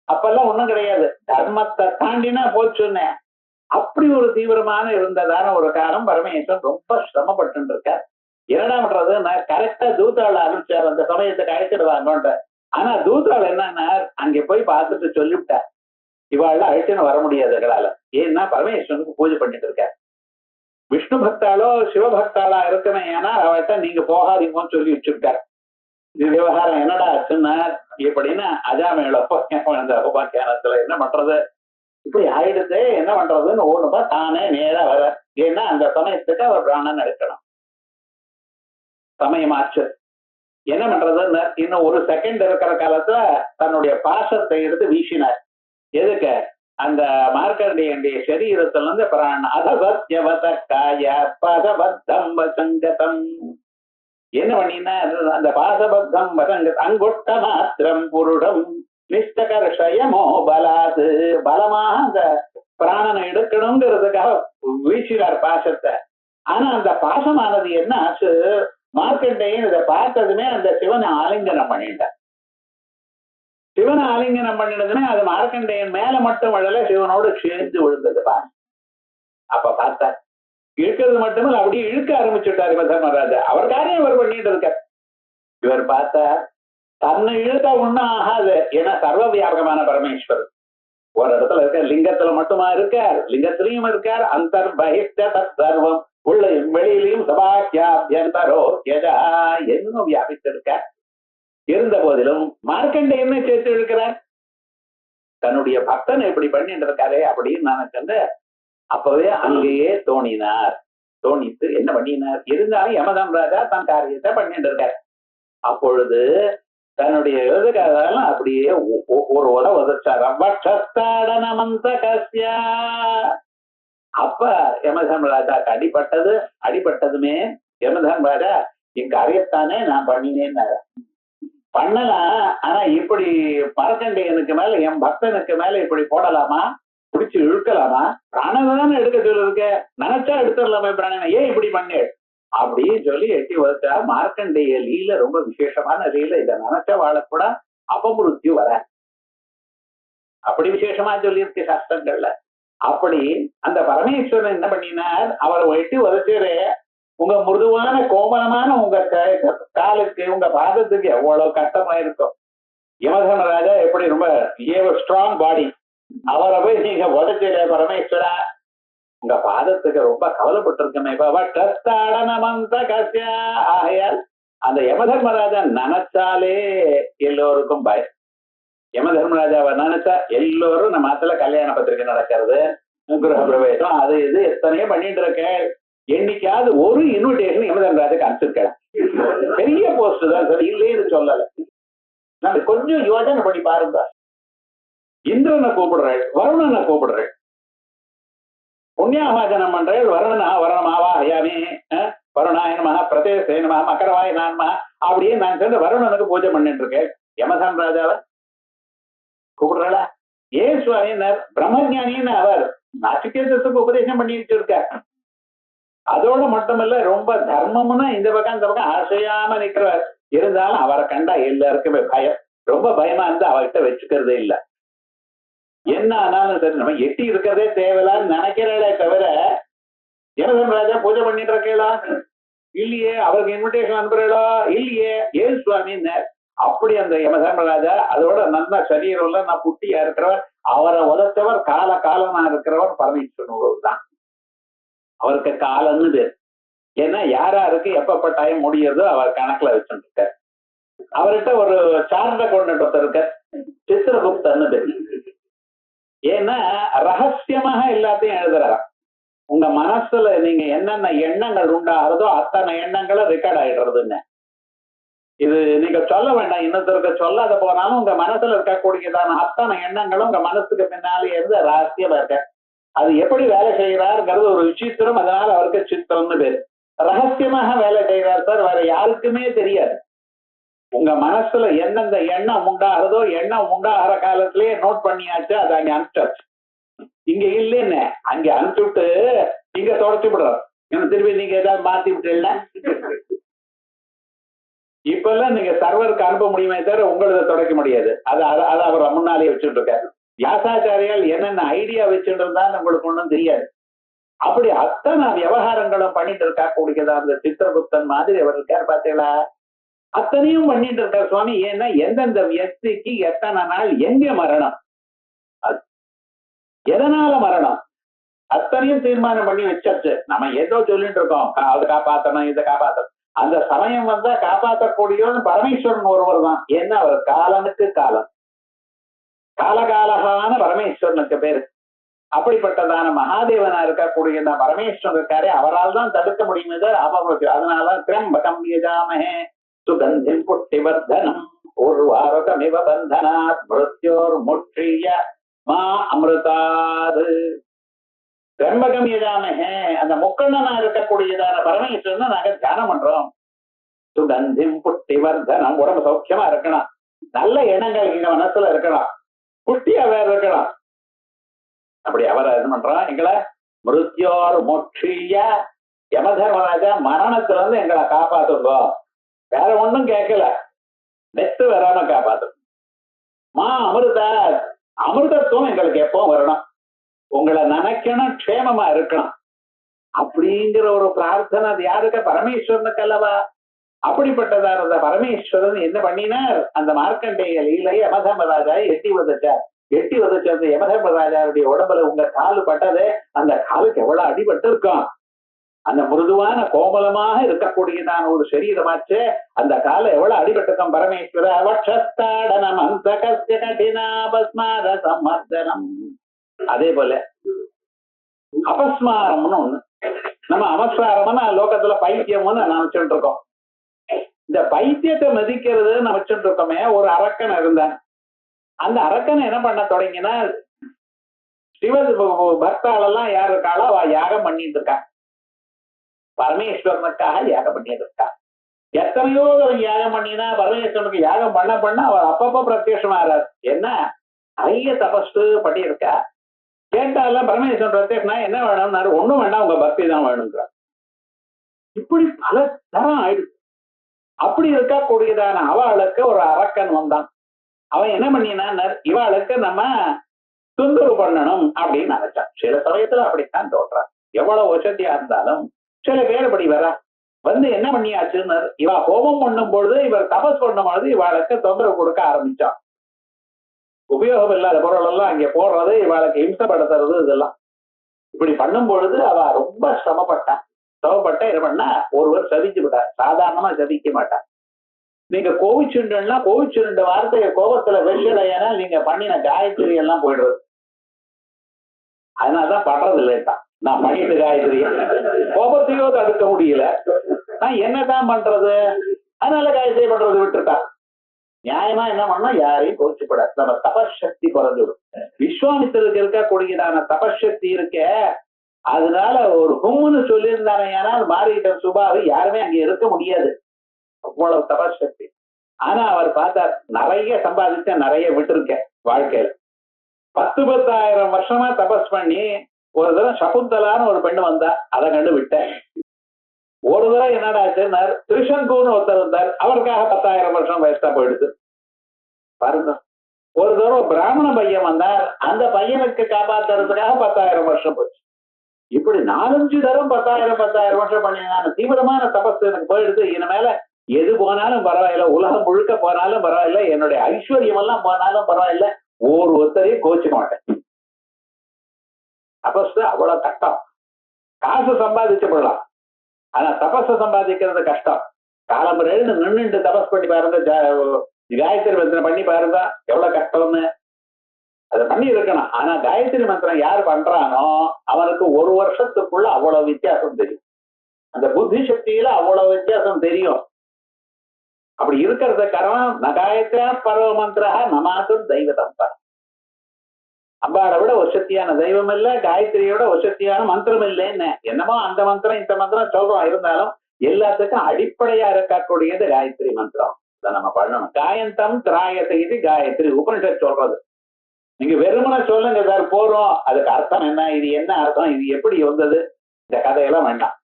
அப்பெல்லாம் ஒண்ணும் கிடையாது, தர்மத்தை தாண்டினா போச்சுன்னு அப்படி ஒரு தீவிரமான இருந்ததான ஒரு காலம். பரமேஸ்வரன் ரொம்ப சிரமப்பட்டு இருக்கார். என்னடா பண்றது, நான் கரெக்டா தூத்தாள அனுப்பிச்சார் அந்த சமயத்துக்கு அழைச்சிடுவாங்கன்ற. ஆனா தூத்தாள் என்னன்னா அங்க போய் பார்த்துட்டு சொல்லிவிட்டார், இவாள் அழைச்சுன்னு வர முடியாது எங்களால, ஏன்னா பரமேஸ்வரனுக்கு பூஜை பண்ணிட்டு இருக்கார். விஷ்ணு பக்தாளோ சிவபக்தாளா இருக்குமே, ஏன்னா அவர்கிட்ட நீங்க போகாதீங்கன்னு சொல்லி வச்சிருக்காரு. இது விவகாரம் என்னடா ஆச்சுன்னா இப்படின்னு அஜாமேள உபாக்கியானத்துல என்ன பண்றது, இப்படி ஆயிடுது, என்ன பண்றதுன்னு ஒண்ணுப்பா தானே நேரா வர. ஏன்னா அந்த சமயத்துக்கு அவர் பிராணன் எடுக்கணும். சமயமாச்சு, என்ன பண்றதுன்னு இன்னும் ஒரு செகண்ட் இருக்கிற காலத்துல தன்னுடைய பாசத்தை எடுத்து வீசினார். எதுக்கு, அந்த மார்க்கண்டேயனுடைய சரீரத்துல இருந்து பிராண அதவத்யவதக்காய பதபத்தம் வசங்கதம் என்ன பண்ணினா அந்த பாசபத்தம் வசங்கத் அங்கொட்ட மாத்திரம் புருடம் நிஷ்டகர்ஷயமோ பலாது, பலமாக அந்த பிராணனை எடுக்கணுங்கிறதுக்காக வீசினார் பாசத்தை. ஆனா அந்த பாசமானது என்ன ஆச்சு, மார்க்கண்டேயன் இதை பார்த்ததுமே அந்த சிவனை ஆலிங்கனம் பண்ணிட்டார். சிவனை ஆலிங்கனம் பண்ணினதுமே அது மார்க்கண்டேயன் மேல மட்டும் விழல, சிவனோடு சேர்ந்து விழுந்தது பாரு. அப்ப பார்த்தார், இழுக்கிறது மட்டுமில்ல அப்படியே இழுக்க ஆரம்பிச்சுட்டார் யமதர்மராஜா. அவர் காரியம் அவர் பண்ணிட்டு இருக்கார். இவர் பார்த்தா தன்னை இழுத்தா ஒண்ணும் ஆகாது. ஏன்னா சர்வ வியாபகமான பரமேஸ்வரர் ஒரு இடத்துல இருக்க, லிங்கத்துல மட்டுமா இருக்கார், லிங்கத்திலையும் இருக்கார். அந்தர் பகிஷ்ட தத் சர்வம், உள்ளையும் வெளியிலையும் சபாக்கியாபியந்தரோ யஜா என்னும் வியாபித்திருக்கார். இருந்த போதிலும் மார்க்கண்டேயனை சேர்த்து இழுக்கிறார். தன்னுடைய பக்தன் இப்படி பண்ணிட்டு இருக்காரே அப்படின்னு நினைச்சு அப்பவே அங்கேயே தோணினார். தோணித்து என்ன பண்ணினார், இருந்தாலும் யமதர்மராஜா தன் காரியத்தை பண்ணிட்டு இருக்கார். அப்பொழுது தன்னுடைய எழுதுக்காரெல்லாம் அப்படியே ஒரு உரை உதச்சார். அப்ப யமதர்மராஜாக்கு அடிபட்டது. அடிபட்டதுமே யமதர்மராஜா என் காரியத்தானே நான் பண்ணினேன்னு பண்ணலாம். ஆனா இப்படி மார்க்கண்டேயனுக்கு மேல என் பக்தனுக்கு மேல இப்படி போடலாமா, பிடிச்சு இழுக்கலாமா, பிராணதானே எடுக்க சொல்லிருக்க, நினைச்சா எடுத்துடலாமே பிராணனை, ஏன் இப்படி பண்ணு அப்படின்னு சொல்லி எட்டி வச்சா. மார்க்கண்டேய லீல ரொம்ப விசேஷமான லீல. இதை நினைச்சா வாழக்கூட அபமிருத்தியு வர, அப்படி விசேஷமா சொல்லியிருக்கு சாஸ்திரங்கள்ல. அப்படி அந்த பரமேஸ்வரன் என்ன பண்ணினார், அவரை எட்டி உதச்சிரு. உங்க மிருதுவான கோமலமான உங்க காலுக்கு உங்க பாதத்துக்கு எவ்வளவு கட்டமா இருக்கும். யமதர்மராஜா எப்படி ரொம்ப ஸ்ட்ராங் பாடி, அவரை போய் நீங்க உதச்சிரு பரமேஸ்வரா, உங்க பாதத்துக்கு ரொம்ப கவலைப்பட்டிருக்கமே. ஆகையால் அந்த யமதர்மராஜா நினைச்சாலே எல்லோருக்கும் பயம். யமதர்மராஜாவை நினைச்சா எல்லோரும் நம்ம ஆத்துல கல்யாண பத்திரிகை நடக்கிறது, கிரக பிரவேசம், அது இது எத்தனையோ பண்ணிட்டு இருக்க. என்னைக்காவது ஒரு இன்விடேஷன் யமதர்மராஜாக்கு அனுப்பிச்சிருக்கலாம். பெரிய போஸ்ட் தான் சார், இல்லைன்னு சொல்லல. நம்ம கொஞ்சம் யோசனை பண்ணி பாருங்க. இந்திரனை கூப்பிடுறேன், வருணனை கூப்பிடுறேன், புண்ணியாவாசனம் பண்றேன், வருணமாவா ஹயாமி வருணாய நமஹ பிரதேசே நமஹ மக்கரவாய நான்மா அப்படியே நான் சேர்ந்து வருணனுக்கு பூஜை பண்ணிட்டு இருக்கேன். யமதர்மராஜாவை கூப்பிடுறா. ஏன் சுவாமினர் பிரம்மஜானின்னு அவர் நச்சிகேதத்துக்கு உபதேசம் பண்ணிட்டு இருக்கார். அதோட மட்டுமல்ல, ரொம்ப தர்மம்னா இந்த பக்கம் இந்த பக்கம் ஆசையாம நிற்கிறவர். இருந்தாலும் அவரை கண்டா எல்லாருக்குமே பயம். ரொம்ப பயமா இருந்து அவர்கிட்ட வச்சுக்கிறதே இல்லை. என்ன ஆனாலும் சரி, நம்ம எட்டி இருக்கிறதே தேவையில்லான்னு நினைக்கிறே தவிர யமதர்மராஜா பூஜை பண்ணிட்டு இருக்கீங்களா இல்லையே, அவருக்கு இன்விடேஷன் அனுப்புறீங்களா இல்லையே, ஏன் சுவாமின்னு. அப்படி அந்த யமதர்மராஜா அதோட நல்ல சரீரம்ல நான் குட்டியா இருக்கிறவர், அவரை உதச்சவர் கால காலமா இருக்கிறவர் பரமேஸ்வரன் தான். அவருக்கு காலன்னு பேர். ஏன்னா யாராருக்கு எப்பப்ப டைம் முடியுறதோ அவர் கணக்குல வச்சுட்டு இருக்கார். அவர்கிட்ட ஒரு சார்ந்த கொண்டு இருக்க சித்திரகுப்தன்னு பேர். ஏன்னா ரகசியமாக எல்லாத்தையும் எழுதுறாராம். உங்க மனசுல நீங்க என்னென்ன எண்ணங்கள் உண்டாகிறதோ அத்தனை எண்ணங்களும் ரெக்கார்ட் ஆயிடுறதுன்னு. இது நீங்க சொல்ல வேண்டாம், இன்னொருத்தருக்கு சொல்லாத போனாலும் உங்க மனசுல இருக்கக்கூடியதான அத்தனை எண்ணங்களும் உங்க மனசுக்கு பின்னாலே இருந்து ரகசியமா இருக்க. அது எப்படி வேலை செய்யறாருங்கிறது ஒரு விசித்திரம். அதனால அவருக்கு சித்திரம்னு பேரு. ரகசியமாக வேலை செய்யறாரு சார், வேற யாருக்குமே தெரியாது. உங்க மனசுல எந்தெந்த எண்ணம் உண்டாகிறதோ எண்ணம் உண்டாகிற காலத்திலேயே நோட் பண்ணியாச்சு, அது அங்க அனுப்பிச்சாச்சு. இங்க இல்லைன்னு அங்க அனுப்பிச்சுட்டு இங்க தொடச்சு விடுறோம். திருப்பி நீங்க ஏதாவது மாத்தி விட்டுல இப்ப எல்லாம் நீங்க சர்வருக்கு அனுப்ப முடியுமே தவிர உங்களத தொடக்க முடியாது. அது அவர் முன்னாலேயே வச்சுட்டு இருக்காரு. வியாசாச்சாரியால் என்னென்ன ஐடியா வச்சுட்டு இருந்தான்னு உங்களுக்கு ஒண்ணும் தெரியாது. அப்படி அத்தனை விவகாரங்களும் பண்ணிட்டு இருக்கா கூடியதா அந்த சித்திரகுப்தன் மாதிரி அவர் இருக்காரு பாத்தீங்களா. அத்தனையும் பண்ணிட்டு இருக்கார் சுவாமி. ஏன்னா எந்தெந்த வியக்திக்கு எத்தனை நாள் எங்க மரணம், எதனால மரணம், அத்தனையும் தீர்மானம் பண்ணி வச்சாச்சு. நம்ம ஏதோ சொல்லிட்டு இருக்கோம், அதை காப்பாற்றணும் இதை காப்பாற்றணும். அந்த சமயம் வந்தா காப்பாற்றக்கூடியவன் பரமேஸ்வரன் ஒருவர் தான். ஏன்னா அவர் காலனுக்கு காலம், காலகாலகான பரமேஸ்வரனுக்கு பேரு. அப்படிப்பட்டதான மகாதேவனா இருக்கக்கூடிய பரமேஸ்வரன் இருக்காரு, அவரால் தான் தடுக்க முடியுமே அபமிருத்தி. அதனால திரம்பகம் யஜாமஹே சுகந்திம் புஷ்டிவர்தனம் ஊர்வாரோகமிவ பந்தனாத் மிருத்யோர் முட்சிய மா அமிர்தாது. திரம்பகம் யஜாமஹே, அந்த முக்கண்ணனா இருக்கக்கூடியதான பரமேஸ்வரன் நாங்க தியானம் பண்றோம். சுகந்திம் புஷ்டிவர்தனம், உடம்பு சௌக்கியமா இருக்கணும், நல்ல எண்ணங்கள் எங்க மனசுல இருக்கணும், புஷ்டியா வேற இருக்கலாம். அப்படி அவரை என்ன பண்றோம், எங்களை மிருத்யோர் மோட்சிய யமதர்மராஜா மரணத்துல இருந்து எங்களை காப்பாத்துங்க. வேற ஒண்ணும் கேட்கல, நெத்து வராம காப்பாத்துங்க. மா அமிர்த, அமிர்தத்துவம் எங்களுக்கு எப்பவும் வரணும். உங்களை நினைக்கணும், க்ஷேமமா இருக்கணும். அப்படிங்கிற ஒரு பிரார்த்தனை அது யாருக்கு? பரமேஸ்வரனுக்கு அல்லவா? அப்படிப்பட்டதா இருந்த பரமேஸ்வரன் என்ன பண்ணினார்? அந்த மார்க்கண்டேய லீலை யமதர்மராஜா எட்டி வதச்சார். எட்டி வதச்ச அந்த யமதர்மராஜாவுடைய உடம்புல உங்க காலு பட்டது, அந்த காலுக்கு எவ்வளவு அடிபட்டு இருக்கும். அந்த மிருதுவான கோமலமாக இருக்கக்கூடியதான ஒரு சரீரமாச்சு, அந்த கால எவ்வளவு அடிபட்டிருக்கும். பரமேஸ்வர அவட்சஸ்தாடனம் அந்த கடினாபஸ்மார சம்மர்தனம். அதே போல அபஸ்மாரம்னு ஒண்ணு. நம்ம அபஸ்மாரம்னா லோகத்துல பைத்தியம்னு நினைச்சுட்டு இருக்கோம். இந்த பைத்தியத்தை மதிக்கிறது நினைச்சுட்டு இருக்கோமே. ஒரு அரக்கன் இருந்தான். அந்த அரக்கன் என்ன பண்ண தொடங்கினா, சிவ பக்தாளெல்லாம் யாரு இருக்காளோ அவ யாகம் பண்ணிட்டு இருக்கா. பரமேஸ்வரனுக்காக யாகம் பண்ணிட்டு இருக்கா. எத்தனையோ யாகம் பண்ணினா பரமேஸ்வரனுக்கு யாகம் பண்ண அவர் அப்பப்ப பிரத்யட்சமாறார். என்ன நிறைய தபஸ்து பண்ணி இருக்கா. கேட்டாலும் பரமேஸ்வரன் பிரத்யட்சனா என்ன வேணும்னாரு? ஒண்ணும் வேண்டாம், உங்க பக்தி தான் வேணுங்கிறார். இப்படி பல தரம் ஆயிடுச்சு. அப்படி இருக்கக்கூடியதான அவளுக்கு ஒரு அரக்கன் வந்தான். அவன் என்ன பண்ணினான்? இவாளுக்கு நம்ம தொந்தரவு பண்ணணும் அப்படின்னு நினைச்சான். சில சமயத்துல அப்படித்தான் தோன்றான். எவ்வளவு வசதியா இருந்தாலும் சில பேர் அப்படி வர வந்து என்ன பண்ணியாச்சுன்னு, இவ ஹோமம் பண்ணும் பொழுது இவர் தபஸ் பண்ணும் பொழுது இவாளுக்கு தொந்தரவு கொடுக்க ஆரம்பிச்சான். உபயோகம் இல்லாத பொருள் எல்லாம் அங்கே போடுறது, இவாளுக்கு இம்சப்படுத்துறது, இதெல்லாம் இப்படி பண்ணும் பொழுது அவ ரொம்ப சிரமப்பட்டான். சிரமப்பட்ட என்ன பண்ணா, ஒருவர் சதிச்சு விட்டார். சாதாரணமா சதிக்க மாட்டார். நீங்க கோவிச்சுண்டா கோவிச்சுண்ட வார்த்தைய கோபத்துல வெள்ளடையானா நீங்க பண்ணின காயத்ரி எல்லாம் போயிடுறது. அதனாலதான் பண்றது இல்லைட்டான். நான் பண்ணிட்டு காயத்ரி கோபத்தையோ தடுக்க முடியல, நான் என்னதான் பண்றது, அதனால காயத்ரி பண்றது விட்டுட்டான். நியாயமா என்ன பண்ணா யாரையும் கோச்சுப்பட நம்ம தபசக்தி குறைஞ்சிடும். விஸ்வாமித்திரருக்கு இருக்கக்கூடியதான தபசக்தி இருக்க, அதனால ஒரு ஹும்னு சொல்லியிருந்தானே ஏன்னா மாறிட்ட சுபாவை யாருமே அங்க இருக்க முடியாது. அவ்வளவு தபசக்தி. ஆனா அவர் பார்த்தார், நிறைய சம்பாதிச்ச நிறைய விட்டுருக்கேன் வாழ்க்கையில. 10,000 வருஷமா தபஸ் பண்ணி ஒரு தடவை சகுந்தலான்னு ஒரு பெண்ணு வந்தா, அதை கண்டு விட்டேன். ஒரு தடவை என்னடா ஆச்சுன்னார், திருஷன்பூர்னு ஒருத்தர் இருந்தார், அவருக்காக 10,000 வருஷம் வயசா போயிடுது பாருங்க. ஒரு தடவை பிராமண பையன் வந்தார், அந்த பையனுக்கு காப்பாத்துறதுக்காக 10,000 வருஷம் போச்சு. இப்படி 4-5 தரம் 10,000 வருஷம் பண்ணினான். தீவிரமான தபஸ் எனக்கு போயிடுது. இனிமேல எது போனாலும் பரவாயில்ல, உலகம் முழுக்க போனாலும் பரவாயில்ல, என்னுடைய ஐஸ்வர்யம் எல்லாம் போனாலும் பரவாயில்ல, ஒருத்தரையும் கோச்சுக்க மாட்டேன். தபஸ் அவ்வளவு கஷ்டம். காசு சம்பாதிச்சு போடலாம், ஆனா தபஸ சம்பாதிக்கிறது கஷ்டம். காலம்புரைன்னு நின்றுட்டு தபஸ் பண்ணி பாருங்க, காயத்ரி மந்திரம் பண்ணி பாருங்க எவ்வளவு கஷ்டம்னு. அதை பண்ணி இருக்கணும். ஆனா காயத்ரி மந்திரம் யார் பண்றானோ அவனுக்கு ஒரு வருஷத்துக்குள்ள அவ்வளவு வித்தியாசம் தெரியும். அந்த புத்தி சக்தியில அவ்வளவு வித்தியாசம் தெரியும். அப்படி இருக்கிறத காரணம் நகாயத்ரா பரவ மந்திரா நமாத்தும் தெய்வதம். அம்பாளை விட ஒரு சக்தியான தெய்வம் இல்ல, காயத்ரியோட ஒரு சக்தியான மந்திரம் இல்லைன்னு. என்னமோ அந்த மந்திரம் இந்த மந்திரம் சொல்றோம், இருந்தாலும் எல்லாத்துக்கும் அடிப்படையா இருக்கக்கூடியது காயத்ரி மந்திரம். இதை நம்ம பண்ணணும். காயந்தம் திராயத்தை இது காயத்ரி உபனிஷத் சொல்றது. நீங்க வெறுமனை சொல்லுங்க சார் போறோம், அதுக்கு அர்த்தம் என்ன, இது என்ன அர்த்தம், இது எப்படி வந்தது, இந்த கதையெல்லாம் வேண்டாம்.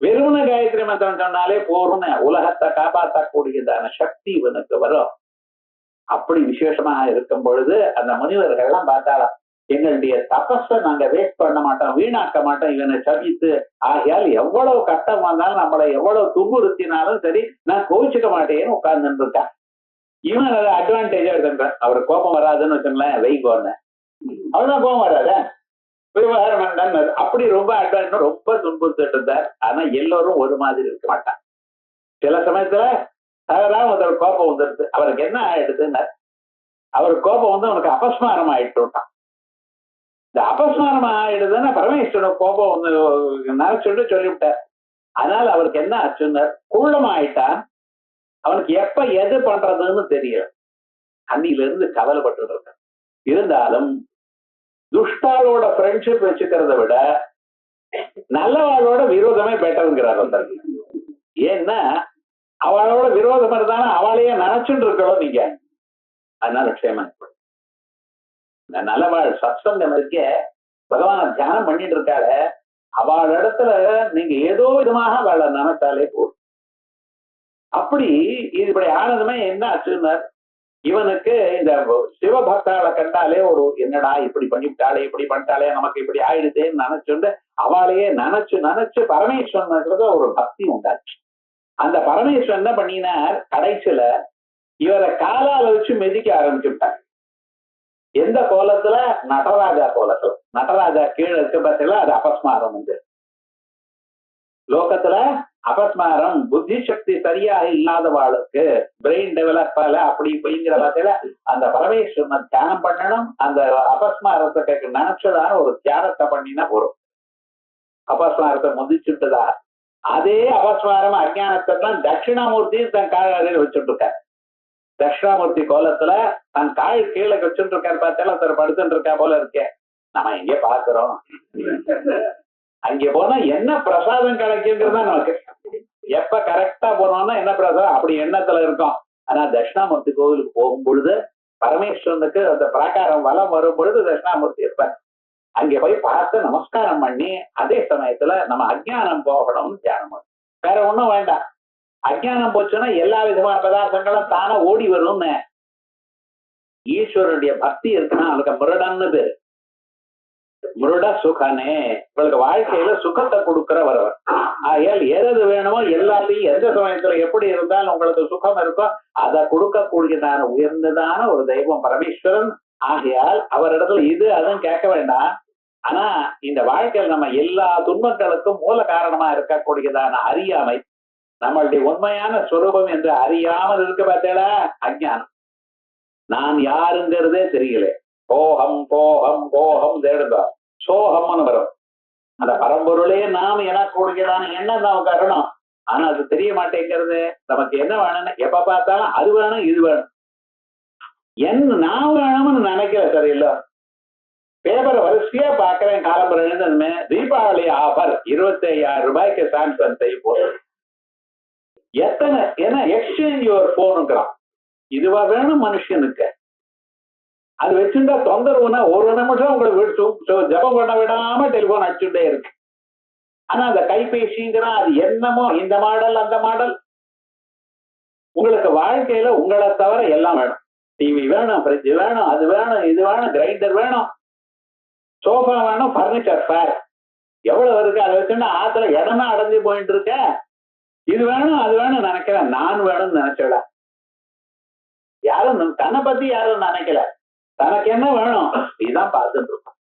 வெறுமனை காயத்ரி மந்திரம் சொன்னாலே போறோம்னு உலகத்தை காப்பாற்றக்கூடியதான சக்தி இவனுக்கு வரும். அப்படி விசேஷமாக இருக்கும் பொழுது அந்த முனிவர்கள் எல்லாம் பார்த்தாலும், எங்களுடைய தபஸை நாங்க வேஸ்ட் பண்ண மாட்டோம், வீணாக்க மாட்டோம், இவனை சபித்து. ஆகையால் எவ்வளவு கஷ்டம் வந்தாலும் நம்மளை எவ்வளவு துன்புறுத்தினாலும் சரி நான் கோவிச்சுக்க மாட்டேன்னு உட்கார்ந்துட்டு இருக்கேன். இவன் அதை அட்வான்டேஜா எடுத்துட்டான். அவர் கோபம் வராதுன்னு வச்சுங்களேன், வெயிகோன்னு அவர்தான் கோபம் வராத விவகாரம் வேண்டான்னு அப்படி ரொம்ப அட்வான்ஸ் ரொம்ப துன்புறுத்திட்டு இருந்தார். ஆனா எல்லோரும் ஒரு மாதிரி இருக்க மாட்டான். சில சமயத்துல தவறாக ஒரு கோபம் வந்துடுது. அவருக்கு என்ன ஆயிடுதுன்னு, அவர் கோபம் வந்து அவனுக்கு அபஸ்மாரம் ஆயிட்டு விட்டான். இந்த அபஸ்மாரம் ஆயிடுதுன்னா பரமேஸ்வரன் கோபம் வந்து நினைச்சுட்டு சொல்லிவிட்டார். அதனால அவருக்கு என்ன ஆச்சுன்னு குள்ளம் ஆயிட்டான். அவனுக்கு எப்ப எது பண்றதுன்னு தெரியல. அன்னில இருந்து கவலைப்பட்டு இருக்க. இருந்தாலும் துஷ்டாளோட ஃப்ரெண்ட்ஷிப் வச்சுக்கிறத விட நல்லவாளோட விரோதமே பெட்டருங்கிறார் ஒருத்தர். ஏன்னா அவளோட விரோதம் இருந்தாலும் அவளையே நினைச்சுட்டு இருக்கணும் நீங்க. அதனால க்ஷேமா இந்த நல்லவாள் சத்சங்கம் இருக்கே, பகவான தியானம் பண்ணிட்டு இருக்காள, அவள் இடத்துல நீங்க ஏதோ விதமாக அவளை நினைச்சாலே போதும். அப்படி இது இப்படி ஆனதுமே என்ன ஆச்சுன்னார், இவனுக்கு இந்த சிவபக்தாளை கண்டாலே ஒரு என்னடா இப்படி பண்ணிவிட்டாளே இப்படி பண்ணிட்டாலே நமக்கு இப்படி ஆயிடுதேன்னு நினைச்சுட்டு அவளையே நினைச்சு நினைச்சு பரமேஸ்வரனுக்கு ஒரு பக்தி உண்டாச்சு. அந்த பரமேஸ்வரன் என்ன பண்ணினார், கடைசியில இவரை காலால வச்சு மிதிக்க ஆரம்பிச்சுட்டார். எந்த கோலத்துல? நடராஜா கோலத்துல. நடராஜா கீழே இருக்க பார்த்தீங்களா, அது அபஸ்மாரம். வந்து லோகத்துல அபஸ்மாரம் புத்தி சக்தி சரியாக இல்லாதவாளுக்கு, பிரெயின் டெவலப் ஆல அப்படி இப்படிங்கிற பார்த்தீங்களா, அந்த பரமேஸ்வரன் தியானம் பண்ணணும். அந்த அபஸ்மாரத்தை நினைச்சதான ஒரு தியானத்தை பண்ணினா போறோம். அபஸ்மாரத்தை முதிச்சுட்டுதா அதே அபஸ்மாரம் அஜானத்தை தான் தட்சிணாமூர்த்தி தன் காலையில வச்சுட்டு இருக்காரு. தட்சிணாமூர்த்தி கோலத்துல தன் கால் கீழே வச்சுட்டு இருக்காரு. பார்த்தாலும் ஒருத்தர் படுத்துட்டு இருக்கா போல இருக்கேன். நம்ம எங்கே பாக்குறோம், அங்கே போனா என்ன பிரசாதம் கிடைக்குங்கிறதா நமக்கு. எப்ப கரெக்டா போனோம்னா என்ன பிரசாதம் அப்படி எண்ணத்துல இருக்கும். ஆனா தட்சிணாமூர்த்தி கோவிலுக்கு போகும் பொழுது பரமேஸ்வரனுக்கு அந்த பிராகாரம் வலம் வரும் பொழுது தட்சிணாமூர்த்தி இருப்பார். அங்கே போய் பார்த்து நமஸ்காரம் பண்ணி அதே சமயத்துல நம்ம அஜ்ஞானம் போகணும்னு தியானம். வேற ஒண்ணும் வேண்டாம். அஜ்ஞானம் போச்சுன்னா எல்லா விதமான பதார்த்தங்களும் தானே ஓடி வரும்னு. ஈஸ்வரனுடைய பக்தி இருக்குன்னா அவனுக்கு முருடன்னு பேரு. முருட சுகனே, உங்களுக்கு வாழ்க்கையில சுகத்தை கொடுக்கிறவர். ஆகையால் எது வேணுமோ எல்லாத்தையும் எந்த சமயத்துல எப்படி இருந்தாலும் உங்களுக்கு சுகம் இருக்கோ அதை கொடுக்கக்கூடியதான உயர்ந்ததான ஒரு தெய்வம் பரமேஸ்வரன். ஆகையால் அவரிடத்துல இது அதுவும் கேட்க வேண்டாம். ஆனா இந்த வாழ்க்கையில் நம்ம எல்லா துன்பங்களுக்கும் மூல காரணமா இருக்கக்கூடியதான அறியாமை, நம்மளுடைய உண்மையான ஸ்வரூபம் என்று அறியாமல் இருக்க பார்த்தேடா அஜ்ஞானம். நான் யாருங்கிறதே தெரியல. கோஹம் கோஹம் கோஹம் தேடுதா சோகம்னு வரும். அந்த பரம்பொருளே நாம் எனக்கூடியதான எண்ணம் நமக்கு வரணும். ஆனா அது தெரிய மாட்டேங்கிறது. நமக்கு என்ன வேணும்னு எப்ப பார்த்தாலும் அது வேணும் இது வேணும். நான் வேணும்னு நினைக்கிற சரியில்லை. பேப்பரை வரிசையா பாக்குறேன். காலம்பரம் எழுந்ததுமே தீபாவளி ஆஃபர் 25,000 ரூபாய்க்கு சாம்சங் செய்ய போறோம். எத்தனை என்ன எக்ஸ்சேஞ்ச் யுவர் போனுங்கிறான். இதுவா வேணும் மனுஷனுக்கு. அது வச்சுட்டா தொந்தரவுனா ஒரு நிமிஷம் உங்களுக்கு ஜபம் பண்ண விடாம டெலிபோன் அடிச்சுட்டே இருக்கு. ஆனா அந்த கைபேசிங்கிறான் அது என்னமோ இந்த மாடல் அந்த மாடல். உங்களுக்கு வாழ்க்கையில உங்களை தவிர எல்லாம் வேணும். டிவி வேணும், ஃப்ரிட்ஜ் வேணும், அது வேணும், இது வேணும், கிரைண்டர் வேணும், சோஃபா வேணும், பர்னிச்சர் ஃபேர் எவ்வளவு இருக்கு. அதை வச்சுன்னா ஆத்துல இடமா அடைஞ்சு போயிட்டு இருக்க. இது வேணும் அது வேணும் நினைக்கிறேன். நான் வேணும்னு நினைச்சல. யாரும் தன்னை பத்தி யாரும் நினைக்கல. தனக்கு என்ன வேணும் இதுதான் பார்த்துட்டு இருக்கோம்.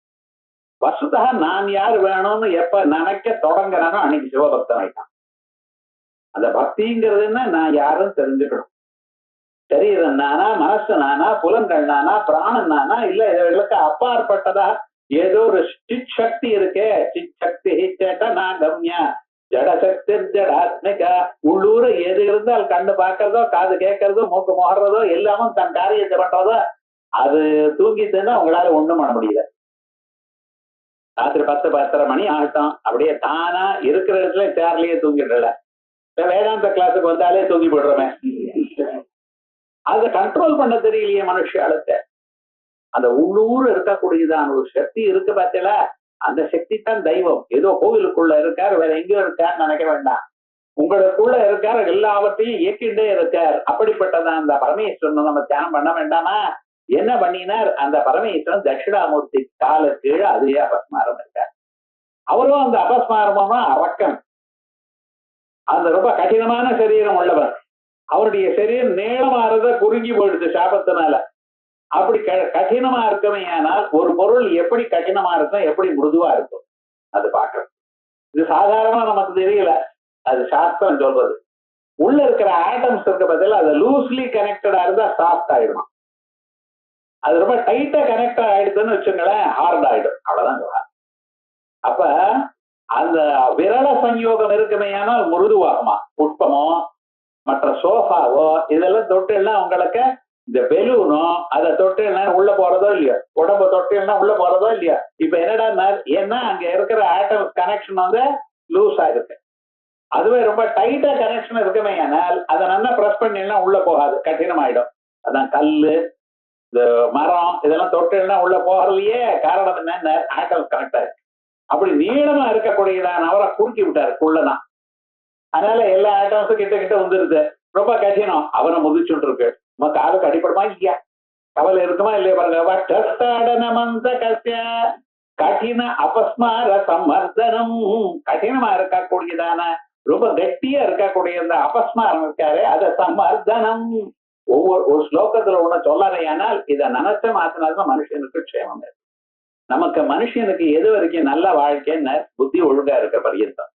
வசுதா நான் யார் வேணும்னு எப்ப நினைக்க தொடங்குறானோ அன்னைக்கு சிவபக்தன் ஆயிட்டான். அந்த பக்திங்கிறது என்ன, நான் யாரும் தெரிஞ்சுக்கணும். சரீரம் நானா, மனசு நானா, புலன்கள் நானா, பிராணன் நானா, இல்ல இதற்கு அப்பாற்பட்டதா ஏதோ ஒரு சித் சக்தி இருக்கே. சித் சக்தி சேட்ட நான் கம்யா ஜடசக்தி ஜடாத்மிகா. உள்ளூர எது இருந்தால் கண்ணு பார்க்கறதோ, காது கேட்கறதோ, மூக்கு முகர்றதோ எல்லாமும் தன் காரியத்தை பண்றதோ அது தூங்கிட்டுன்னா உங்களால ஒண்ணும் பண்ண முடியல. ராத்திரி 10-10:30 மணி ஆகட்டும் அப்படியே தானா இருக்கிற இடத்துல சேர்லயே தூங்கிடுறல. வேதாந்த கிளாஸுக்கு வந்தாலே தூங்கி போடுறோமே. அதை கண்ட்ரோல் பண்ண தெரியலையே மனுஷாளுக்கு. அந்த உள்ளூர் இருக்கக்கூடியதான ஒரு சக்தி இருக்கு பார்த்தல, அந்த சக்தி தான் தெய்வம். ஏதோ கோவிலுக்குள்ள இருக்கார், வேற எங்கேயோ இருக்காருன்னு நினைக்க வேண்டாம். உங்களுக்குள்ள இருக்கார், எல்லாவற்றையும் இயக்கிட்டே இருக்கார். அப்படிப்பட்டதான் அந்த பரமேஸ்வரன் நம்ம தியானம் பண்ண வேண்டாமா? என்ன பண்ணினார் அந்த பரமேஸ்வரன்? தட்சிணாமூர்த்தி கால கீழே அதே அபஸ்மாரம் இருக்கார். அவரும் அந்த அபஸ்மாரமா அரக்கன். அந்த ரொம்ப கடினமான சரீரம் உள்ளவர். அவருடைய சரீரம் நீளமாறத குறுங்கி போயிடுது சாபத்தினால. அப்படி கடினமா இருக்குமே. ஆனால் ஒரு பொருள் எப்படி கடினமா இருக்கும், எப்படி மிருதுவா இருக்கும் அது பார்க்கணும். இது சாதாரணமா நமக்கு தெரியல, அது சாஸ்திரம் சொல்றது. உள்ள இருக்கிற ஆட்டம்ஸ் இருக்க பதில் அது லூஸ்லி கனெக்டடா இருந்தா சாஃப்ட் ஆயிடும். அது ரொம்ப டைட்டா கனெக்ட் ஆயிடுதுன்னு வச்சுங்களேன், ஹார்ட் ஆயிடும். அவ்வளவுதான். அப்ப அந்த விரல சஞ்யோகம் இருக்குமே ஆனால் மிருதுவாகுமா. புஷ்பமோ மற்ற சோஃபாவோ இதெல்லாம் தொட்டுலாம் உங்களுக்கு இந்த பெலூனோ அதை தொட்டுலாம் உள்ள போறதோ இல்லையோ, உடம்பு தொட்டுலாம் உள்ள போறதோ இல்லையோ. இப்ப என்னடா, ஏன்னா அங்க இருக்கிற ஆட்டம் கனெக்ஷன் வந்து லூஸா இருக்கு. அதுவே ரொம்ப டைட்டா கனெக்ஷன் இருக்குமே ஆனால் அதை நல்லா பிரஸ் பண்ணிலாம் உள்ள போகாது, கடினமாயிடும். அதான் கல்லு, இந்த மரம் இதெல்லாம் தொட்டுலாம் உள்ள போறதுலயே காரணம் என்ன, ஆட்டம் கனெக்ட் ஆயிருக்கு. அப்படி நீளமா இருக்கக்கூடியதான் அவரை குறுக்கி விட்டாரு குள்ளதான். அதனால எல்லா ஆட்டம்ஸும் கிட்ட கிட்ட வந்துருது. ரொம்ப கடினம். அவரை முதிச்சுட்டு இருக்கு. நம்ம காலுக்கு அடிப்படுமா இல்லையா? கவலை இருக்குமா இல்லையா பாருங்க. வட்டஸ்தாடனமந்த கசிய கடின அபஸ்மார சம்மர்தனம். கடினமா இருக்கக்கூடியதான ரொம்ப கட்டியா இருக்கக்கூடிய அந்த அபஸ்மாரம் இருக்காரு, அத சம்மர்தனம். ஒரு ஸ்லோகத்துல ஒண்ணு சொல்லறையானால் இதை நினைச்ச மாத்தினால்தான் மனுஷனுக்கு க்ஷேமம். நமக்கு மனுஷனுக்கு எது வரைக்கும் நல்ல வாழ்க்கைன்னு புத்தி ஒழுங்கா இருக்க பரியந்தம்.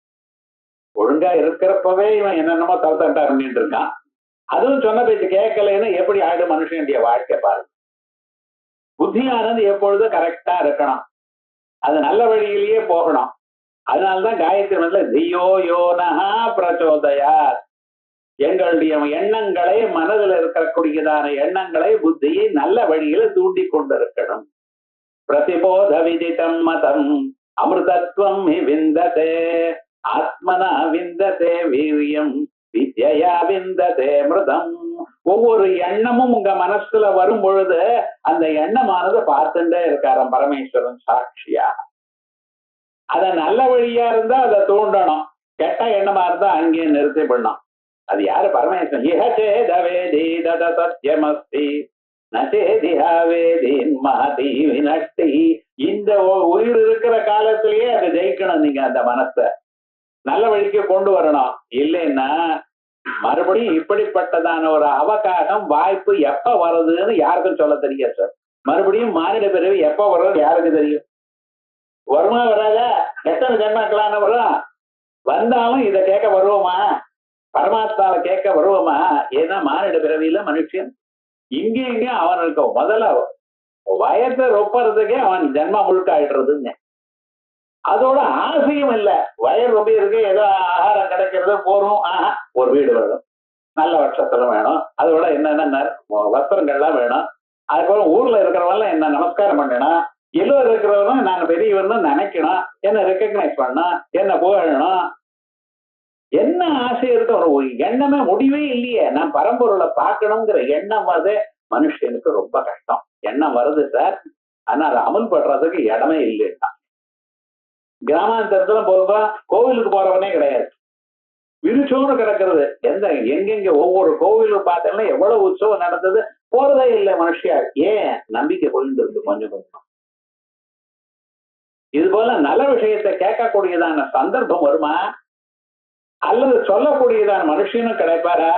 ஒழுங்கா இருக்கிறப்பவே இவன் என்னென்னமோ தவிர்த்தா பண்ணிட்டு இருக்கான். அதுவும் சொன்ன பேச்சு கேட்கலன்னு எப்படி ஆயிடும் மனுஷனுடைய வாழ்க்கை பாருங்க. புத்தியானது எப்பொழுதும் கரெக்டா இருக்கணும், அது நல்ல வழியிலேயே போகணும். அதனால்தான் காயத்ரி மந்திர தியோ யோனஹா பிரச்சோதயா, எங்களுடைய எண்ணங்களை, மனதில் இருக்கக்கூடியதான எண்ணங்களை, புத்தியை நல்ல வழியில தூண்டி கொண்டிருக்கணும். பிரதிபோத விதிதம் மதம் அமிர்தத்வம் விந்ததே ஆத்மனா விந்ததே வீரியம் வித்யா விந்ததே மிருதம். ஒவ்வொரு எண்ணமும் உங்க மனசுல வரும் பொழுது அந்த எண்ணமானது பார்த்துட்டே இருக்காராம் பரமேஸ்வரன் சாட்சியா. அத நல்ல வழியா இருந்தா அதை தூண்டணும், கெட்ட எண்ணமா இருந்தா அங்கேயே நிறுத்தி பண்ணணும். அது யாரு? பரமேஸ்வரன். இஹச்சேதவேதி தத சத்யமஸ்தி நச்சேதிஹாவேதீன் மஹதி வினஷ்டி. இந்த உயிர் இருக்கிற காலத்திலேயே அதை ஜெயிக்கணும். நீங்க அந்த மனசை நல்ல வழிக்கு கொண்டு வரணும். இல்லைன்னா மறுபடியும் இப்படிப்பட்டதான ஒரு அவகாசம் வாய்ப்பு எப்ப வருதுன்னு யாருக்கும் சொல்ல தெரியாது சார். மறுபடியும் மானிட பிறவி எப்ப வர்றது யாருக்கு தெரியும்? வருமா வராத? எத்தனை ஜென்மக்களான வரும்? வந்தாலும் இதை கேட்க வருவோமா? பரமாத்மாவை கேட்க வருவோமா? ஏன்னா மானிட பிறவியில மனுஷன் இங்கே அவனுக்கு முதல்ல வயத்தை ரொப்பறதுக்கே அவன் ஜென்மா முழுக்க ஆயிடுறதுங்க. அதோட ஆசையும் இல்லை. வயல் ரொம்ப இருக்கு, ஏதோ ஆகாரம் கிடைக்கிறது போறோம், ஒரு வீடு வேணும், நல்ல வருஷத்துல வேணும், அதோட என்னென்ன வஸ்திரங்கள்லாம் வேணும். அதுக்கப்புறம் ஊர்ல இருக்கிறவங்க என்ன நமஸ்காரம் பண்ணணும், எல்லோரும் இருக்கிறவனும் நான் பெரியவன்னு நினைக்கணும், என்ன ரெக்கக்னைஸ் பண்ணணும், என்ன புகழணும். என்ன ஆசை இருக்கு? ஒரு எண்ணமே முடிவே இல்லையே. நான் பரம்பொருளை பார்க்கணுங்கிற எண்ணம் வருது மனுஷனுக்கு ரொம்ப கஷ்டம். எண்ணம் வருது சார், ஆனா அதை அமல் பண்றதுக்கு இடமே இல்லைன்னா. கிராமாந்தரத்துல போக கோவிலுக்கு போறவனே கிடையாது, விருச்சோன்னு கிடக்கிறது. எங்கெங்க ஒவ்வொரு கோவிலும் பார்த்தோம்னா எவ்வளவு உற்சவம் நடந்தது, போறதே இல்லை மனுஷியா. ஏன்? நம்பிக்கை கொண்டு இருக்கு கொஞ்சம் கொஞ்சம். இது போல நல்ல விஷயத்தை கேட்கக்கூடியதான சந்தர்ப்பம் வருமா? அல்லது சொல்லக்கூடியதான மனுஷனும் கிடைப்பாரா?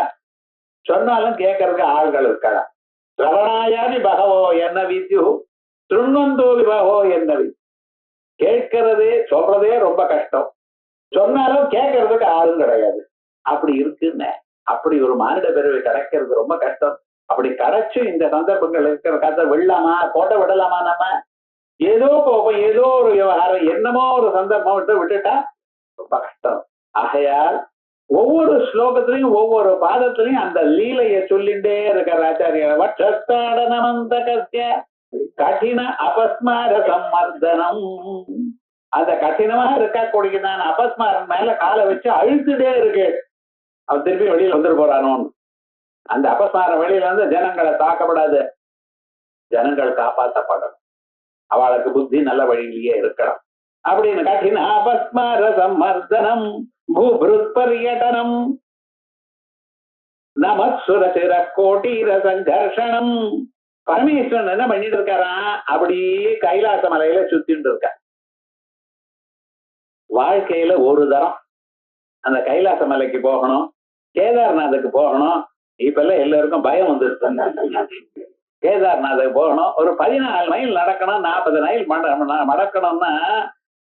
சொன்னாலும் கேட்கறதுக்கு ஆள்கள் இருக்காரா? சிரவணாயாதி பகவோ என்ன வித்யு திருநந்தோவி பகவோ என்ன வித்யு. கேட்கறதே சொல்றதே ரொம்ப கஷ்டம், சொன்னாலும் கேட்கறதுக்கு ஆளும் கிடையாது. அப்படி இருக்குன்னு அப்படி ஒரு மானிட பிறவி கிடைக்கிறது ரொம்ப கஷ்டம். அப்படி கிடைச்சு இந்த சந்தர்ப்பங்கள் இருக்கிற கதை விடலாமா? கோட்டை விடலாமா? நம்ம ஏதோ போகும், ஏதோ ஒரு விவகாரம், என்னமோ ஒரு சந்தர்ப்பம் விட்டுட்டா ரொம்ப கஷ்டம். ஆகையால் ஒவ்வொரு ஸ்லோகத்திலையும் ஒவ்வொரு பாதத்திலையும் அந்த லீலையை சொல்லிண்டே இருக்கிற ஆச்சாரியர். வட்டஸ்தாடனமந்த கசிய கடின அபஸ்மார சம்மர்தனம். அந்த கடினமா இருக்கக்கூடியதான அபஸ்மாரம் மேல காலை வச்சு அழுத்துட்டே இருக்கு. அவன் திருப்பி வெளியில வந்துட்டு போறானோன்னு. அந்த அபஸ்மாரம் வெளியில வந்து ஜனங்களை தாக்கப்படாது, ஜனங்கள் காப்பாற்றப்படணும், அவளுக்கு புத்தி நல்ல வழியிலேயே இருக்கணும் அப்படின்னு. கடின அபஸ்மார சம்மர்தனம் பூபிருத் பர்யடனம் நமசுர சிர கோட்டீர சங்கர்ஷனம். பரமேஸ்வரன் என்ன பண்ணிட்டு இருக்காராம்? அப்படியே கைலாச மலையில சுத்திட்டு இருக்க. வாழ்க்கையில ஒரு தரம் அந்த கைலாச மலைக்கு போகணும், கேதார்நாத்துக்கு போகணும். இப்ப எல்லாம் எல்லாருக்கும் பயம் வந்துருச்சு. கேதார்நாத்துக்கு போகணும், ஒரு 14 மைல் நடக்கணும், 40 மைல் நடக்கணும்னா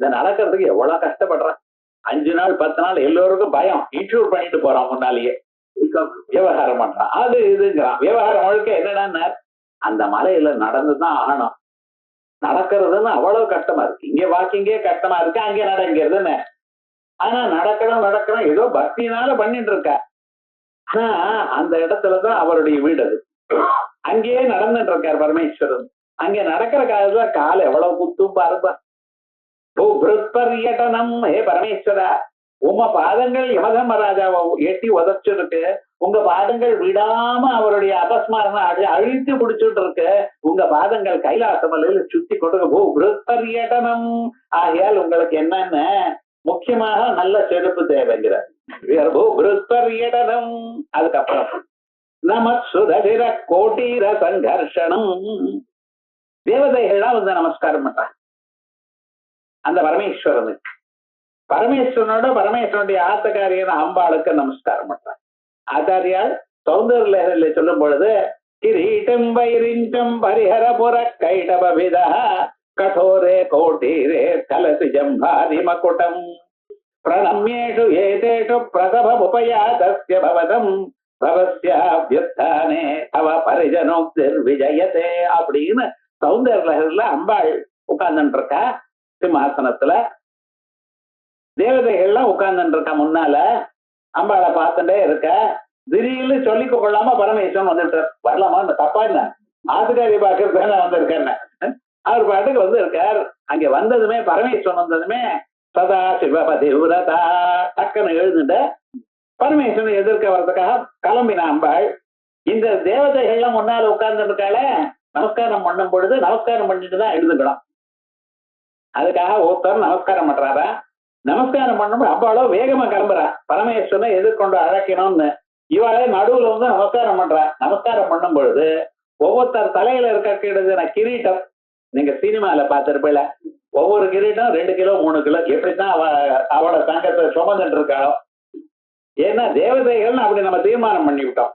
இந்த நடக்கிறதுக்கு எவ்வளவு கஷ்டப்படுறான். 5 நாள் 10 நாள் எல்லோருக்கும் பயம். இன்சூர் பண்ணிட்டு போறான், முன்னாலேயே விவகாரம் பண்றான், அது இதுங்கிறான். விவகாரம் முழுக்க என்னன்னா அந்த மலையில நடந்துதான் ஆகணும். நடக்கிறதுன்னு அவ்வளவு கஷ்டமா இருக்கு. இங்க வாக்கிங்கே கஷ்டமா இருக்கு, அங்கே நடங்கிறதுன்னு. ஆனா நடக்கணும் ஏதோ பக்தினால பண்ணிட்டு இருக்க. ஆனா அந்த இடத்துலதான் அவருடைய வீடு. அது அங்கேயே நடந்துட்டு இருக்காரு பரமேஸ்வரன். அங்கே நடக்கிற காலத்துல கால எவ்வளவு குத்தும் பாருப்பா. பர்யடனம். ஹே பரமேஸ்வரா, உங்க பாதங்கள் யமதர்மராஜாவை எட்டி உதச்சிருக்கு. உங்க பாதங்கள் விடாம அவருடைய அபஸ்மாரம் அழித்து பிடிச்சிட்டு இருக்கு. உங்க பாதங்கள் கைலாச மலையில சுத்தி கொண்டு பர்யடனம். ஆகையால் உங்களுக்கு என்னென்ன முக்கியமாக நல்ல செருப்பு தேவைங்கிற பர்யடனம். அதுக்கப்புறம் நமசுரசிர கோட்டீர சங்கர்ஷணம். தேவதைகள்லாம் வந்து நமஸ்காரம் பண்றாங்க அந்த பரமேஸ்வரனுக்கு. பரமேஸ்வரனோட பரமேஸ்வரனுடைய ஆத்தக்காரியான அம்பாளுக்கு நமஸ்காரம் பண்றாங்க. ஆச்சாரியால் சௌந்தர்ய சொல்லும் பொழுது கிரீட்டம் வைரிஞ்சம் பரிஹரபுர கைடபவிதா கடோரே கோட்டீரே கலசி ஜம்பாதி மகுடம் பிரணம்யேஷு ஏதேஷு பிரசபமுபயாதஸ்ய பவதம் பவஸ்யாவ்யுத்தானே அவ பரிஜனோக்திர் விஜயதே அப்படின்னு சௌந்தர்யல அம்பாள் உட்கார்ந்துட்டு இருக்கா சிம்மாசனத்துல. தேவதைகள்லாம் உட்கார்ந்துட்டு இருக்கா முன்னால. அம்பாளை பார்த்துட்டே இருக்க. திடீர்னு சொல்லிக்க கொள்ளாம பரமேஸ்வரன் வந்துட்டு வரலாமா தப்பா என்ன ஆத்துக்காரி பாக்குறது வந்திருக்கேன்னு அவர் பாட்டுக்கு வந்து இருக்கார். அங்க வந்ததுமே பரமேஸ்வரன் வந்ததுமே சதா சிவபதி விரதா டக்குன்னு எழுந்துட்டு பரமேஸ்வரன் எதிர்க்க வர்றதுக்காக கிளம்பின அம்பாள். இந்த தேவதைகள்லாம் முன்னால உட்கார்ந்து இருக்காள, நமஸ்காரம் பண்ணும் பொழுது நமஸ்காரம் பண்ணிட்டு தான் எழுதுக்கலாம். அதுக்காக ஒருத்தர் நமஸ்காரம் பண்றாரா. நமஸ்காரம் பண்ணும்போது அம்பாளோ வேகமா கிளம்புறா பரமேஸ்வரனை எதிர்கொண்டு அழைக்கணும்னு. இவாளே நடுவுல வந்து நமஸ்காரம் பண்றா. நமஸ்காரம் பண்ணும் பொழுது ஒவ்வொருத்தர் தலையில இருக்க கிரீட்டம் நீங்க சினிமால பார்த்திருப்பீல, ஒவ்வொரு கிரீட்டம் 2 கிலோ 3 கிலோ எப்படித்தான் அவளோட தங்கத்தை சுமந்துட்டு இருக்காளோ. ஏன்னா தேவதைகள் அப்படி நம்ம தீர்மானம் பண்ணி விட்டோம்.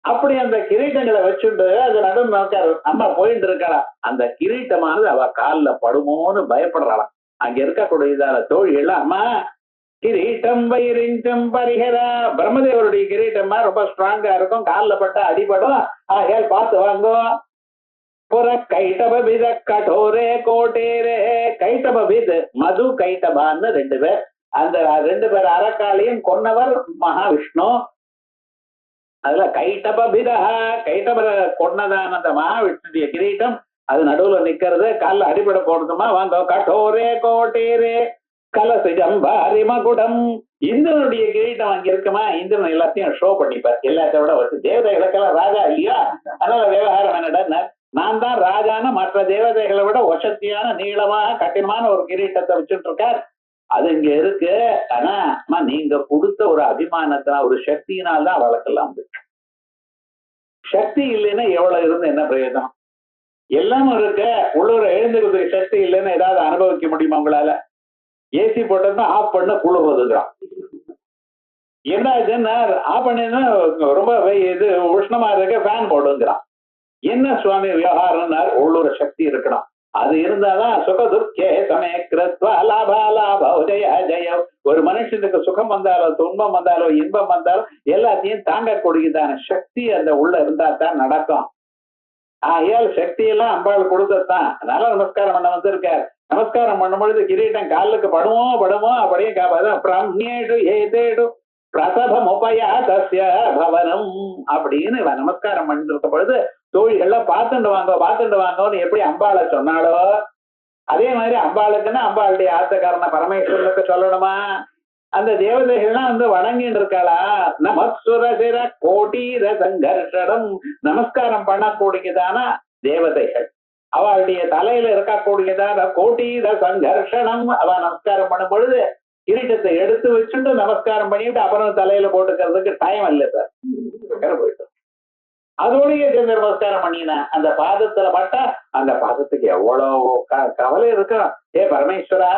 அப்படி அந்த கிரீட்டங்களை வச்சுட்டு அது நடுவு நோக்காரு அம்மா போயிட்டு இருக்காளா. அந்த கிரீட்டமானது அவ காலில் படுமோன்னு பயப்படுறாளாம். அங்க இருக்கக்கூடியதான தோழிகள் அம்மா கிரீட்டம் வைரிஞ்சம் பரிஹரா, பிரம்மதேவருடைய கிரீட்டமா ரொம்ப ஸ்ட்ராங்கா இருக்கும், காலில் பட்டா அடிபடும், ஆகையால் பார்த்து வாங்கோ. புற கைட்டபவித கடோரே கோட்டேரே. கைட்டபவித் மது கைட்டபான்னு 2 பேர். அந்த 2 பேர் அரக்காலையும் கொன்னவர் மகாவிஷ்ணு. அதுல கைட்டபிதா கைட்டபர கொன்னதான அந்த மகாவிஷ்ணுடைய கிரீட்டம் அது நடுவுல நிக்கிறது, காலில் அடிபட போடுதுமா வாங்க. கடோரே கோட்டேரே கலசி ஜம்பாரி மகுடம். இந்திரனுடைய கிரீட்டம் அங்க இருக்குமா, இந்திரன் எல்லாத்தையும் ஷோ பண்ணிப்பார் எல்லாத்தையும் விட வச்சு. தேவதைகளுக்கெல்லாம் ராஜா இல்லையா, அதனால விவகாரம் என்னடா, நான் தான் ராஜான்னு மற்ற தேவதைகளை விட வசத்தியான நீளமாக கடினமான ஒரு கிரீட்டத்தை வச்சுட்டு இருக்கார். அது இங்க இருக்கு. ஆனா நீங்க கொடுத்த ஒரு அபிமானத்தினா ஒரு சக்தியினால்தான் வழக்கெல்லாம் வந்துச்சு. சக்தி இல்லைன்னா எவ்வளவு இருந்து என்ன பிரயோஜனம்? எல்லாமும் இருக்க உள்ளூர எழுந்துக்கிறதுக்கு சக்தி இல்லைன்னு ஏதாவது அனுபவிக்க முடியுமா உங்களால? ஏசி போட்டோம்னா ஆஃப் பண்ண குளிர்றதுங்கிறான். என்ன ஆஃப் பண்ணா ரொம்ப இது உஷ்ணமா இருக்க ஃபேன் போடுங்கிறான். என்ன சுவாமி விவகாரம்? உள்ளூர சக்தி இருக்கணும். அது இருந்தாதான் சுக துக்கே சமயக்கிருத்வா லாபா லாபா ஜெய ஜெய. ஒரு மனுஷனுக்கு சுகம் வந்தாலோ துன்பம் வந்தாலோ இன்பம் வந்தாலோ எல்லாத்தையும் தாங்கக்கூடியதான சக்தி அந்த உள்ள இருந்தா தான் நடக்கும். ஆகையால் சக்தி எல்லாம் அம்பாள் கொடுத்ததான். அதனால நமஸ்காரம் பண்ண வந்திருக்கார். நமஸ்காரம் பண்ணும் பொழுது கிரீட்டம் காலுக்கு படுமோ அப்படியே பிரசபமுபயாதஸ்ய பவனம் அப்படின்னு நமஸ்காரம் பண்ணிட்டு இருக்க பொழுது தோழிகள்லாம் பார்த்துட்டு வாங்கன்னு எப்படி அம்பாளை சொன்னாலோ அதே மாதிரி அம்பாளுக்குன்னா அம்பாளுடைய ஆத்தக்காரன பரமேஸ்வரனுக்கு சொல்லணுமா? அந்த தேவதைகள்லாம் வந்து வணங்கிட்டு இருக்காளா. நமசுரசிர கோட்டீர சங்கர்ஷடம். நமஸ்காரம் பண்ணக்கூடியதான தேவதைகள் அவளுடைய தலையில இருக்கக்கூடியதான கோட்டீர சங்கர்ஷனம். அவ நமஸ்காரம் பண்ணும் பொழுது கிரீட்டத்தை எடுத்து வச்சுட்டு நமஸ்காரம் பண்ணிட்டு அப்புறம் தலையில போட்டுக்கிறதுக்கு டைம் இல்லை சார். போயிட்டு அதோடய சேர்ந்து நமஸ்காரம் பண்ணினா அந்த பாதத்துல பட்டா அந்த பாதத்துக்கு எவ்வளவு கவலை இருக்கும். ஏ பரமேஸ்வரா,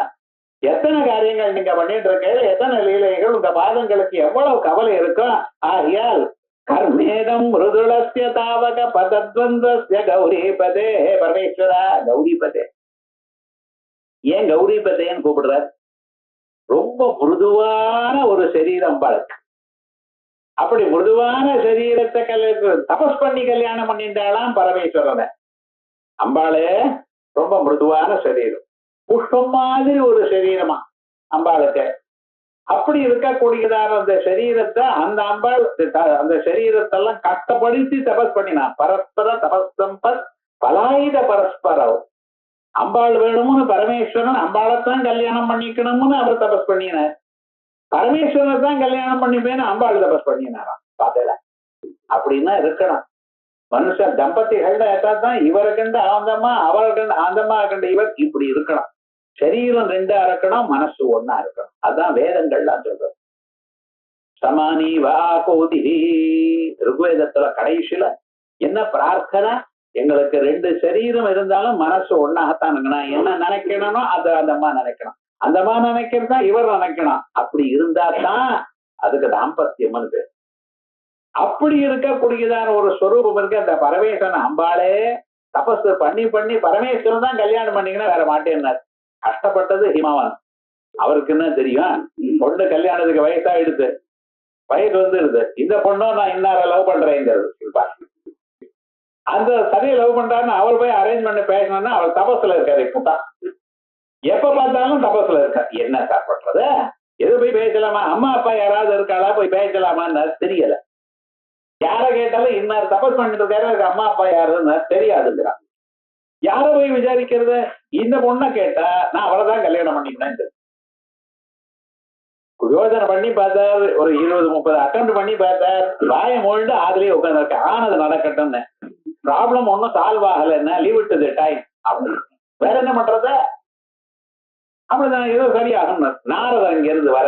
எத்தனை காரியங்கள் நீங்க பண்ணிட்டு இருக்க, எத்தனை லீலைகள், உங்க பாதங்களுக்கு எவ்வளவு கவலை இருக்கும். ஆகியால் கர்மேதம் மிருதுளஸ்ய தாவக பதத்வந்தஸ்ய கௌரிபதே. பரமேஸ்வரா கௌரிபதே. ஏன் கௌரிபதேன்னு கூப்பிடுறார்? ரொம்ப மிருதுவான ஒரு சரீரம் பழக்கு. அப்படி மிருதுவான சரீரத்தை தபஸ் பண்ணி கல்யாணம் பண்ணிட்டாலாம் பரமேஸ்வரனை. அம்பாளே ரொம்ப மிருதுவான சரீரம், புஷ்பம் மாதிரி ஒரு சரீரமா அம்பாளுக்கு. அப்படி இருக்கக்கூடியதான அந்த சரீரத்தை அந்த அம்பாள் அந்த சரீரத்தெல்லாம் கஷ்டப்படுத்தி தபஸ் பண்ணினான். பரஸ்பர தபஸ்தம்பத் பலாயுத பரஸ்பரம். அம்பாள் வேணும்னு பரமேஸ்வரன் அம்பாளைத்தான் கல்யாணம் பண்ணிக்கணும்னு அவர் தபஸ் பண்ணினார். பரமேஸ்வரனை தான் கல்யாணம் பண்ணிப்பேன்னு அம்பாள் தபஸ் பண்ணினாராம். பார்த்தல அப்படின்னா இருக்கணும். மனுஷன் தம்பதிகள்ல தான் இவருக்குண்டு ஆந்தமா அவருக்குண்டு ஆந்தமா கண்டு இவர் இப்படி இருக்கணும். சரீரம் 2 இருக்கணும், மனசு 1 இருக்கணும். அதான் வேதங்கள்லாம் சொல்றது. சமானி வா கோதி. ருக்வேதத்துல கடைசியில என்ன பிரார்த்தனை? எங்களுக்கு 2 சரீரம் இருந்தாலும் மனசு ஒன்னாகத்தான் இருக்கணும். என்ன நினைக்கணும்னோ அதை அந்த அம்மா நினைக்கணும், அந்த அம்மா நினைக்கிறதா இவர் நினைக்கணும். அப்படி இருந்தா தான் அதுக்கு தாம்பத்தியம்னு பேர். அப்படி இருக்கக்கூடியதான ஒரு ஸ்வரூபம் இருக்கு. அந்த பரமேஸ்வரன் அம்பாளே தபஸ் பண்ணி பண்ணி பரமேஸ்வரன் தான் கல்யாணம் பண்ணீங்கன்னா வேற மாட்டேன்னார். கஷ்டப்பட்டது ஹிமவான். அவருக்கு என்ன தெரியும்? பொண்ணு கல்யாணத்துக்கு வயசாயிடுது, வயசு வந்துடுது. இந்த பொண்ணும் நான் இன்னார லவ் பண்றேங்கிறது. அந்த சரியை லவ் பண்றாருன்னு அவர் போய் அரேஞ்ச் பண்ணி பேசணும்னா அவர் தபஸ்ல இருக்காரு. இப்பதான் எப்ப பார்த்தாலும் தபஸ்ல இருக்காரு. என்ன சார் பண்றது? எது போய் பேசலாமா? அம்மா அப்பா யாராவது இருக்காளா போய் பேசலாமான்னு தெரியல. யார கேட்டாலும் இன்னார் தபஸ் பண்ணிட்டு இருக்காரு, அம்மா அப்பா யாருன்னு தெரியாதுங்கிறான். யார போய் விசாரிக்கிறது? இந்த பொண்ணை கேட்டா நான் அவளைதான் கல்யாணம் பண்ணிக்கிறேன். யோசனை பண்ணி பார்த்தார், ஒரு 20-30 அட்டெம்ட் பண்ணி பார்த்தார். வாய மொழிந்து அதுலயே உட்கார்ந்து ஆனது நடக்கட்டும்னு. ப்ராப்ளம் ஒன்னும் சால்வ் ஆகல, என்ன லீவ் இட் டு டைம் அப்படின்னு. வேற என்ன பண்றது? அப்படிதான் ஏதோ சரியாகும். நாரதர் இங்க இருந்து வர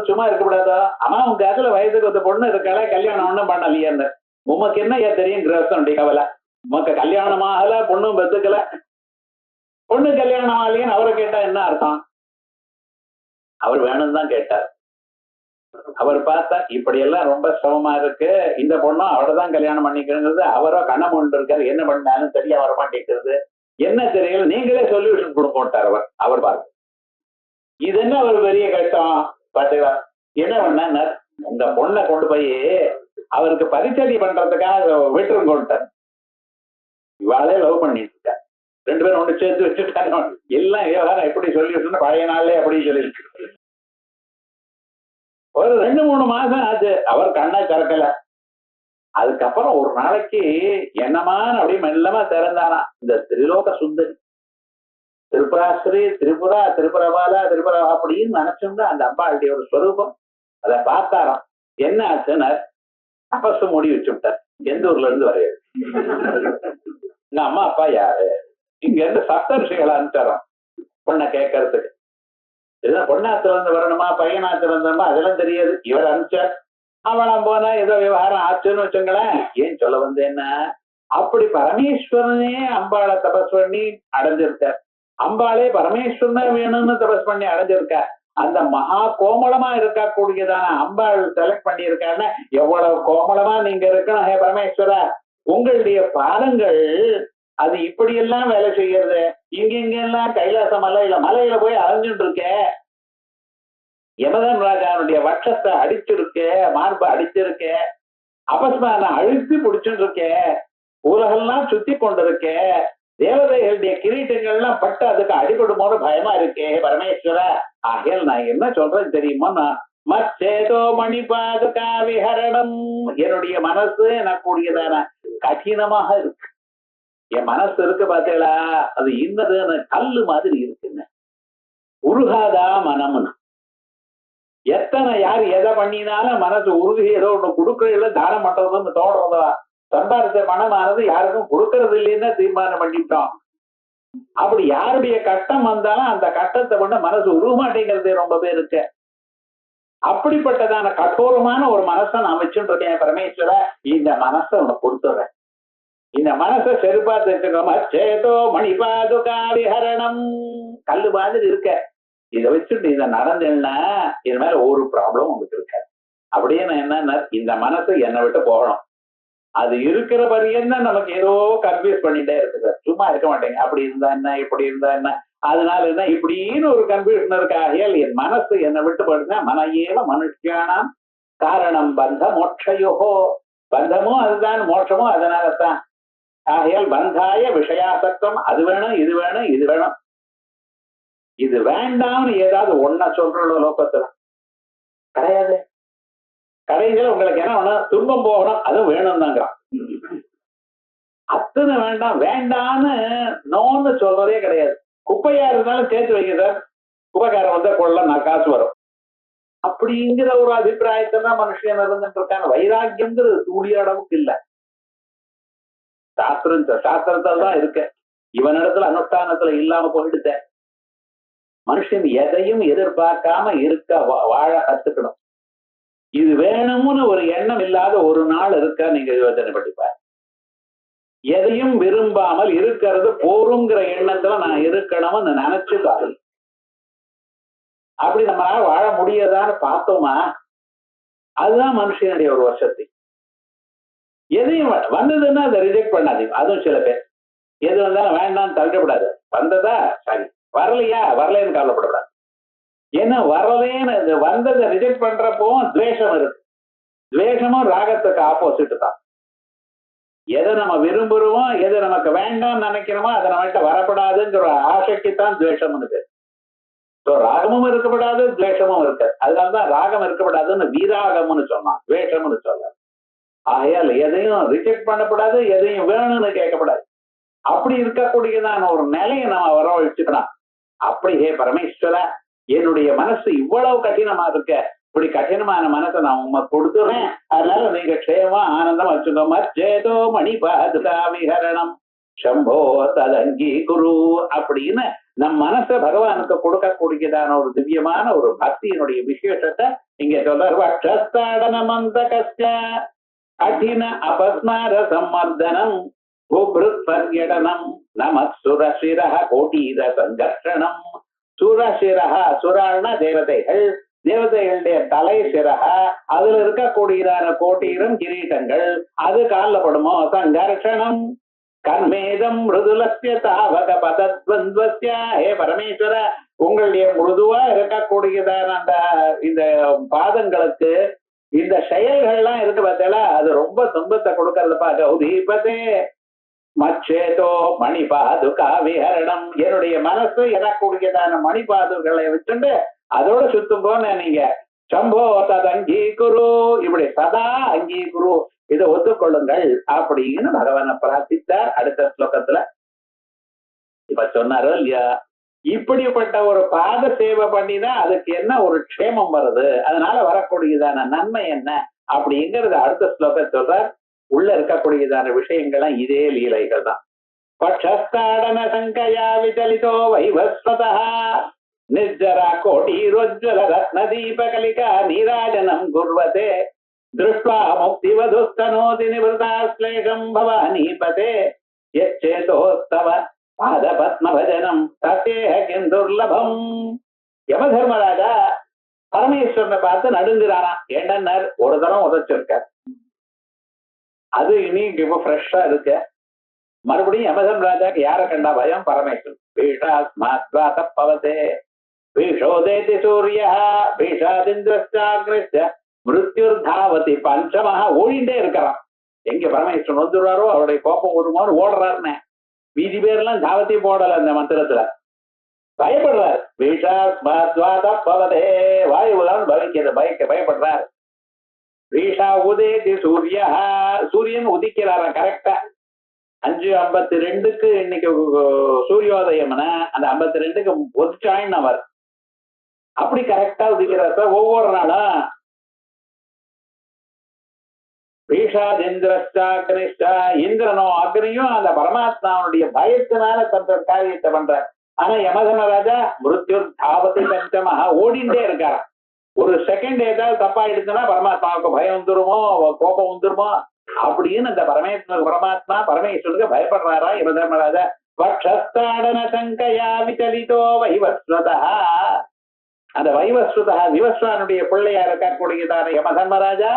சும்மா இருக்கக்கூடாதா? ஆமா உங்க அதுல வயதுக்கு ஒரு பொண்ணு இருக்காள, கல்யாணம் ஒண்ணும் பண்ணலையேன்னு. உமக்கு என்ன தெரியும் கிரகஸ்தனுடைய கவலை? உமக்கு கல்யாணம் ஆகல, பொண்ணும் பெத்துக்கல. பொண்ணு கல்யாணம் ஆகலையேன்னு அவரை கேட்டா என்ன அர்த்தம்? அவர் வேணும்னு தான் கேட்டார். அவர் பார்த்தா இப்படி எல்லாம் ரொம்ப சிரமமா இருக்கு, இந்த பொண்ணும் அவரைதான் கல்யாணம் பண்ணிக்கிறது. அவரோ கண்ணம் கொண்டு இருக்காரு, என்ன பண்ணாலும் சரியா வர மாட்டேங்கிறது, என்ன தெரியல, நீங்களே சொல்யூஷன் கொடுப்போட்டார் அவர். அவர் பார்த்து இது என்ன ஒரு பெரிய கஷ்டம் பாத்தீங்களா? என்ன பண்ண, உங்க பொண்ணை கொண்டு போய் அவருக்கு பரிச்சரிய பண்றதுக்காக விட்டுரும் கொண்டார். இவாளே லவ் பண்ணிட்டு இருக்கார். 2 பேரும் ஒன்று சேர்த்து வச்சுட்டாங்க. எல்லாம் விவகாரம் எப்படி சொல்லிட்டு பழைய நாளே அப்படின்னு சொல்லிட்டு ஒரு 2-3 மாசம் ஆச்சு. அவர் கண்ணை திறக்கல. அதுக்கப்புறம் ஒரு நாளைக்கு என்னமான அப்படி மெல்லமா திறந்தானா இந்த திரிலோக சுந்தரி, திரிபுராஸ்ரீ, திரிபுரா, திரிபுரபாலா, திரிபுரா அப்படின்னு நினைச்சோம்னா அந்த அம்பாளுடைய ஒரு ஸ்வரூபம். அதை பார்த்தாராம். என்ன ஆச்சுன்னா தபசு மூடி வச்சு விட்டார். எந்த ஊர்ல இருந்து வரையாது. எங்க அம்மா அப்பா யாரு? இங்க இருந்து சப்தர்ஷிகளை அனுப்பிச்சாராம் பொண்ணை கேட்கறதுக்கு. இதுதான் பொண்ணாத்துல இருந்து வரணுமா பையனாத்துல இருந்தோமா அதெல்லாம் தெரியாது. இவர் அனுப்பிச்சார். அவளாம் போனா ஏதோ விவகாரம் ஆச்சுன்னு வச்சுங்களேன். ஏன் சொல்ல வந்து என்ன, அப்படி பரமேஸ்வரனே அம்பாளை தபஸ் பண்ணி அடைஞ்சிருக்கார். அம்பாளே பரமேஸ்வரனே வேணும்னு தபஸ் பண்ணி அடைஞ்சிருக்கார். அந்த மகா கோமளமா இருக்கக்கூடியதான அம்பாள் செலக்ட் பண்ணி இருக்காருன்னா எவ்வளவு கோமளமா நீங்க இருக்கணும். ஹே பரமேஸ்வரா, உங்களுடைய பாதங்கள் அது இப்படியெல்லாம் வேலை செய்யறது. இங்கெல்லாம் கைலாச மலையில போய் அலைஞ்சுட்டு இருக்க. யமதன் ராஜாவுடைய வட்சத்தை அடிச்சிருக்க, மார்பை அடிச்சிருக்க, அபஸ்மான அழுத்தி பிடிச்சுட்டு இருக்க, உலகெல்லாம் சுத்தி கொண்டிருக்க, தேவதைகளுடைய கிரீட்டங்கள்லாம் பட்டு அதுக்கு அடிபடுமோன்னு பயமா இருக்கே பரமேஸ்வர. ஆகையால் நான் என்ன சொல்றேன் தெரியுமா, மச்சேதோ மணிபாதுகா விஹரணம். என்னுடைய மனசு எனக்கு கூடியதான கடினமாக இருக்கு. என் மனசு இருக்கு பாத்தீங்களா, அது இன்னதுன்னு கல்லு மாதிரி இருக்குன்னு. உருகாதா மனம்னு. எத்தனை யார் எதை பண்ணினாலும் மனசு உருகி ஏதோ ஒண்ணு கொடுக்கறதுல தானம் பண்றதுன்னு தோன்றதா. சம்பாதித்த மனமானது யாருக்கும் கொடுக்கறது இல்லைன்னு தீர்மானம் பண்ணிட்டோம். அப்படி யாருடைய கஷ்டம் வந்தாலும் அந்த கஷ்டத்தை கொண்டு மனசு உருக மாட்டேங்கிறது ரொம்ப பேருக்கு. அப்படிப்பட்டதான கঠোরமான ஒரு மனசை நான் வச்சுட்டு இருக்கேன் பரமேஸ்வர. இந்த மனசை உனக்கு கொடுத்துறேன். இந்த மனசை செருப்பா தெரிஞ்சுக்கோமா. சேதோ மணிபாதுகா விஹரணம். கல்லு மாதிரி இருக்க. இதை வச்சுட்டு இதை நடந்தேன்னா இது மேல ஒரு ப்ராப்ளம் உங்களுக்கு இருக்காது. அப்படியே நான் என்ன, இந்த மனசு என்னை விட்டு போகணும். அது இருக்கிற பரியந்தான் நமக்கு ஏதோ கன்ஃபியூஸ் பண்ணிட்டே இருக்குது. சும்மா இருக்க மாட்டேங்க. அப்படி இருந்தா என்ன, இப்படி இருந்தா என்ன, அதனால என்ன இப்படின்னு ஒரு கன்ஃபியூஷன் இருக்கு. ஆகையால் என் மனசு என்னை விட்டு போடுங்க. மனையேவ மனுஷியானாம் காரணம் பந்த மோட்சயோகோ. பந்தமும் அதுதான், மோட்சமும் அதனாலதான். ஆகையால் பந்தாய விஷயாசக்தம். அது வேணும், இது வேணும், இது வேணும், இது வேண்டாம்னு ஏதாவது ஒன்ன சொல்ற லோகத்துல கிடையாது. கடைசியில் உங்களுக்கு என்ன வேணும், துன்பம் போகணும், அதுவும் வேணும் தாங்கிறான். அத்தனை வேண்டாம் வேண்டான்னு நோன்னு சொல்றதே கிடையாது. குப்பையா இருந்தாலும் சேர்த்து வைக்க சார், குப்பைக்காரன் வந்தா கொள்ள நான் காசு வரும் அப்படிங்கிற ஒரு அபிப்பிராயத்தை தான் மனுஷன் இருந்துட்டு இருக்காங்க. வைராக்கியம்ங்கிறது துளி அளவுக்கு இல்லை. சாஸ்திரத்தால் தான் இருக்க. இவனிடத்துல அனுஷ்டானத்துல இல்லாம போயிடுத்த. மனுஷன் எதையும் எதிர்பார்க்காம இருக்க வாழ கத்துக்கணும். இது வேணும்னு ஒரு எண்ணம் இல்லாத ஒரு நாள் இருக்கா நீங்க யோசனை படிப்பார். எதையும் விரும்பாமல் இருக்கிறது போருங்கிற எண்ணத்துல நான் இருக்கணும்னு நினைச்சு பாரு. அப்படி நம்மளால வாழ முடியாதான்னு பார்த்தோமா? அதுதான் மனுஷனுடைய ஒரு வசதி. எதையும் வந்ததுன்னா அதை ரிஜெக்ட் பண்ணாதீங்க. அதுவும் சில பேர் எது வந்தாலும் வேண்டாம்னு தள்ளப்படாது. வந்ததா சரி, வரலையா வரலன்னு கவலைப்படக்கூடாது. ஏன்னா வரலேன்னு வந்ததை ரிஜெக்ட் பண்றப்போ துவேஷம் இருக்கு. துவேஷமும் ராகத்துக்கு ஆப்போசிட் தான். எதை நம்ம விரும்புறோமோ எதை நமக்கு வேண்டாம்னு நினைக்கிறோமோ அதை நம்மகிட்ட வரப்படாதுங்கிற ஆசைக்குத்தான் துவேஷம்னு பேர். ராகமும் இருக்கப்படாது, துவேஷமும் இருக்காது. அதனாலதான் ராகம் இருக்கப்படாதுன்னு வீராகம்னு சொன்னான், துவேஷம்னு சொல்ல. ஆகையால் எதையும் ரிஜெக்ட் பண்ணப்படாது, எதையும் வேணும்னு கேட்கப்படாது. அப்படி இருக்கக்கூடியதான ஒரு நிலையை நம்ம வரவழைச்சுக்கலாம். அப்படியே பரமேஸ்வர, என்னுடைய மனசு இவ்வளவு கடினமா இருக்க, இப்படி கடினமான மனசை நான் உண்மை கொடுத்துறேன், அதனால நீங்க க்ஷேமா ஆனந்தம் வச்சுக்கோ. மச்சேதோ மணிபாதுகா விஹரணம் சம்போ ததங்கி குரு அப்படின்னு நம் மனசை பகவானுக்கு கொடுக்கக்கூடியதான ஒரு திவ்யமான ஒரு பக்தியினுடைய விசேஷத்தை இங்க சொல்றார். வக்ஷஸ்தாடன மந்தகஸ்ய கடின அபஸ்மார சம்மர்தனம் குப்ருத் பர்யடனம் நமத் சுரசிரஹ கோட்டீர சங்கர்ஷணம். சுரசிரஹ, சுரான தேவதைகள், தேவதைகளுடைய தலை சிரஹ, அதுல இருக்கக்கூடியதான கோட்டீரம் கிரீட்டங்கள், அது காலில் படுமோ. சங்கர்ஷணம் கர்மேதம் மிருதுலஸ்ய தாவக பதத்வந்த்வஸ்ய. ஹே பரமேஸ்வர, உங்களுடைய மிருதுவா இருக்கக்கூடியதான அந்த இந்த பாதங்களுக்கு இந்த செயல்கள்லாம் இருக்கு பார்த்தா அது ரொம்ப துன்பத்தை கொடுக்கறதுப்பா. கௌதீபதே மச்சேதோ மணிபாதுகா விஹரணம். என்னுடைய மனசு எனக்கூடியதான மணிபாதுகளை வச்சுட்டு அதோட சுத்தும் போன நீங்க சம்போ தத் அங்கீகுரு, இப்படி சதா அங்கீகுரு, இதை ஒத்துக்கொள்ளுங்கள் அப்படின்னு பகவானை பிரார்த்தித்தார். அடுத்த ஸ்லோகத்துல இப்ப சொன்னாரோ இல்லையா, இப்படிப்பட்ட ஒரு பாத சேவை பண்ணிதான் அதுக்கு என்ன ஒரு க்ஷேமம் வருது, அதனால வரக்கூடியதான நன்மை என்ன அப்படிங்கிறது அடுத்த ஸ்லோகம் சொல்றார். உள்ள இருக்கக்கூடியதான விஷயங்கள்லாம் இதே லீலைகள் தான். பட்சஸ்தாடன சங்கயா விசலிதோ வைவஸ்வதா நிர்ஜரா கோட்டீரோஜ்வல ரத்ன தீபகலிகா நீராஜனம் குர்வதே திருஷ்ட்வா முக்திவதுஸ்தனோதி நிவృతాశ్లేஷம் பவானீபதே யச்சேதோஸ்தவ பாத பத்மபஜனம் தத்தேஹ கிம் துர்லபம். யமதர்மராஜா பரமேஸ்வரனை பார்த்து நடுங்குறானா. ஏண்டனர் ஒரு தரம் உதச்சிருக்கார், அது இனி இப்ப ஃப்ரெஷ்ஷா இருக்க. மறுபடியும் யமதர்மராஜாக்கு யாரை கண்டா பயம்? பரமேஸ்வரன். பீஷாஸ்மாத்வாதப்பவதே பீஷோதேதி சூரிய பீஷாதிந்திரஸ்தாக்னிஸ்ய மிருத்யுர்தாவதி பஞ்சமஹா. ஓடிண்டே இருக்கிறான். எங்க பரமேஸ்வரன் வந்துடுவாரோ அவருடைய கோபம் வருமானு ஓடுறாருன்னு மீதி பேர்லாம் தாவத்தி போடல அந்த மந்திரத்துல. பயப்படுறார். பீஷாஸ்மாத்வாதப்பவதே, வாயுதான் பயப்படுறார். பீஷா உதேதி சூரிய, சூரியன் உதிக்கிறாரா கரெக்டா 5:52 இன்னைக்கு சூரியோதயம்னா அந்த 52க்கு ஒதுச்சாயின் அவர் அப்படி கரெக்டா உதிக்கிறார் சார் ஒவ்வொரு நாளும். பீஷாதிந்திரஸ்டாக்னிஷ்டா, இந்திரனோ அக்னியும் அந்த பரமாத்மாவுடைய பயத்தினால தந்த காரியத்தை பண்றார். ஆனா யமதர்மராஜா மிருத்யுர் தாவதி பஞ்சமஹா ஓடிண்டே இருக்காராம். ஒரு செகண்ட் ஏதாவது தப்பாயிடுச்சுன்னா பரமாத்மாவுக்கு பயம் வந்துருமோ, கோபம் வந்துருமோ அப்படின்னு அந்த பரமாத்மா பரமேஸ்வருக்கு பயப்படுறாரா யமதர்மராஜா. வக்ஷஸ்தாடன சங்கயா விசலிதோ வைவஸ்வதா, அந்த வைவஸ்வதா விவஸ்வானுடைய பிள்ளையா இருக்கக்கூடியதான யமதர்மராஜா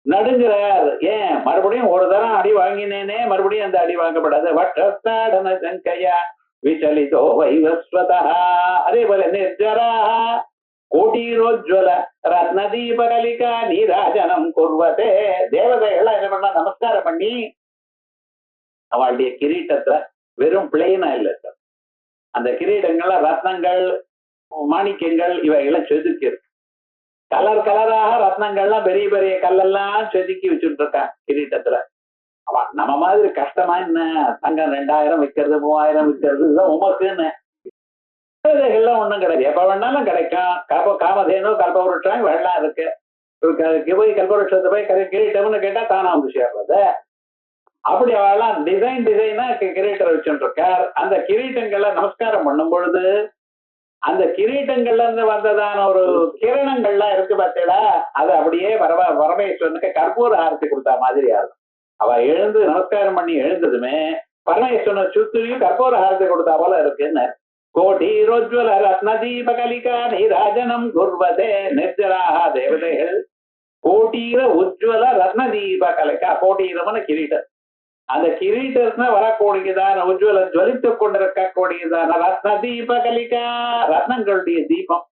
நடுங்கிறார். ஏன்? மறுபடியும் ஒரு தரம் அடி வாங்கினேனே, மறுபடியும் அந்த அடி வாங்கப்படாது. வக்ஷஸ்தாடன சங்கயா விசலிதோ வைவஸ்வதா. அதே போல நிர்ஜரா கோட்டீரோஜ்வல ரத்னதீபகலிகா நீராஜனம் குர்வதே. தேவதைகள் என்ன பண்ணா நமஸ்காரம் பண்ணி அவளுடைய கிரீட்டத்தை வெறும் பிளெயினா இல்ல சார், அந்த கிரீடங்கள்ல ரத்னங்கள் மாணிக்கங்கள் இவைகள்லாம் செதுக்கி இருக்கு. கலர் கலராக ரத்னங்கள்லாம் பெரிய பெரிய கல்லெல்லாம் செதுக்கி வச்சுட்டு இருக்கான் கிரீட்டத்துல. அவன் நம்ம மாதிரி கஷ்டமா என்ன தங்கம் 2000 விற்கிறது 3000 விற்கிறது இதெல்லாம் உமக்குன்னு எல்லாம் ஒண்ணும் கிடையாது. எப்ப வேணாலும் கிடைக்கும். காமதேனு கல்பவருஷம் வெள்ளம் இருக்கு. போய் கல்பவருஷத்தை போய் கிரீட்டம்னு கேட்டா தானா வந்து சேர்றது. அப்படி அவெல்லாம் டிசைனா கிரீட்டரை வச்சுட்டு இருக்கார். அந்த கிரீட்டங்களை நமஸ்காரம் பண்ணும் பொழுது அந்த கிரீட்டங்கள்ல இருந்து வந்ததான ஒரு கிரணங்கள்லாம் இருக்கு பார்த்தீங்களா, அது அப்படியே பரமேஸ்வரனுக்கு கற்பூர ஆரத்தி கொடுத்தா மாதிரி ஆகும். அவ எழுந்து நமஸ்காரம் பண்ணி எழுந்ததுமே பரமேஸ்வரனை சுத்தியும் கற்பூர ஆரத்தி கொடுத்தா போல இருக்குன்னு. கோட்டீரோஜ்வல ரத்ன தீபகலிகா நீராஜனம் குர்வதே நிர்ஜராக தேவதைகள் கோட்டீர உஜ்வல ரத்ன தீபகலிகா. கோட்டீரமான கிரீட்டம், அந்த கிரீட்டத்துல வரக்கூடியதான உஜ்வல ஜுவலித்துக் கொண்டிருக்கக்கூடியதான ரத்ன தீபகலிகா, ரத்னங்களுடைய தீபம்,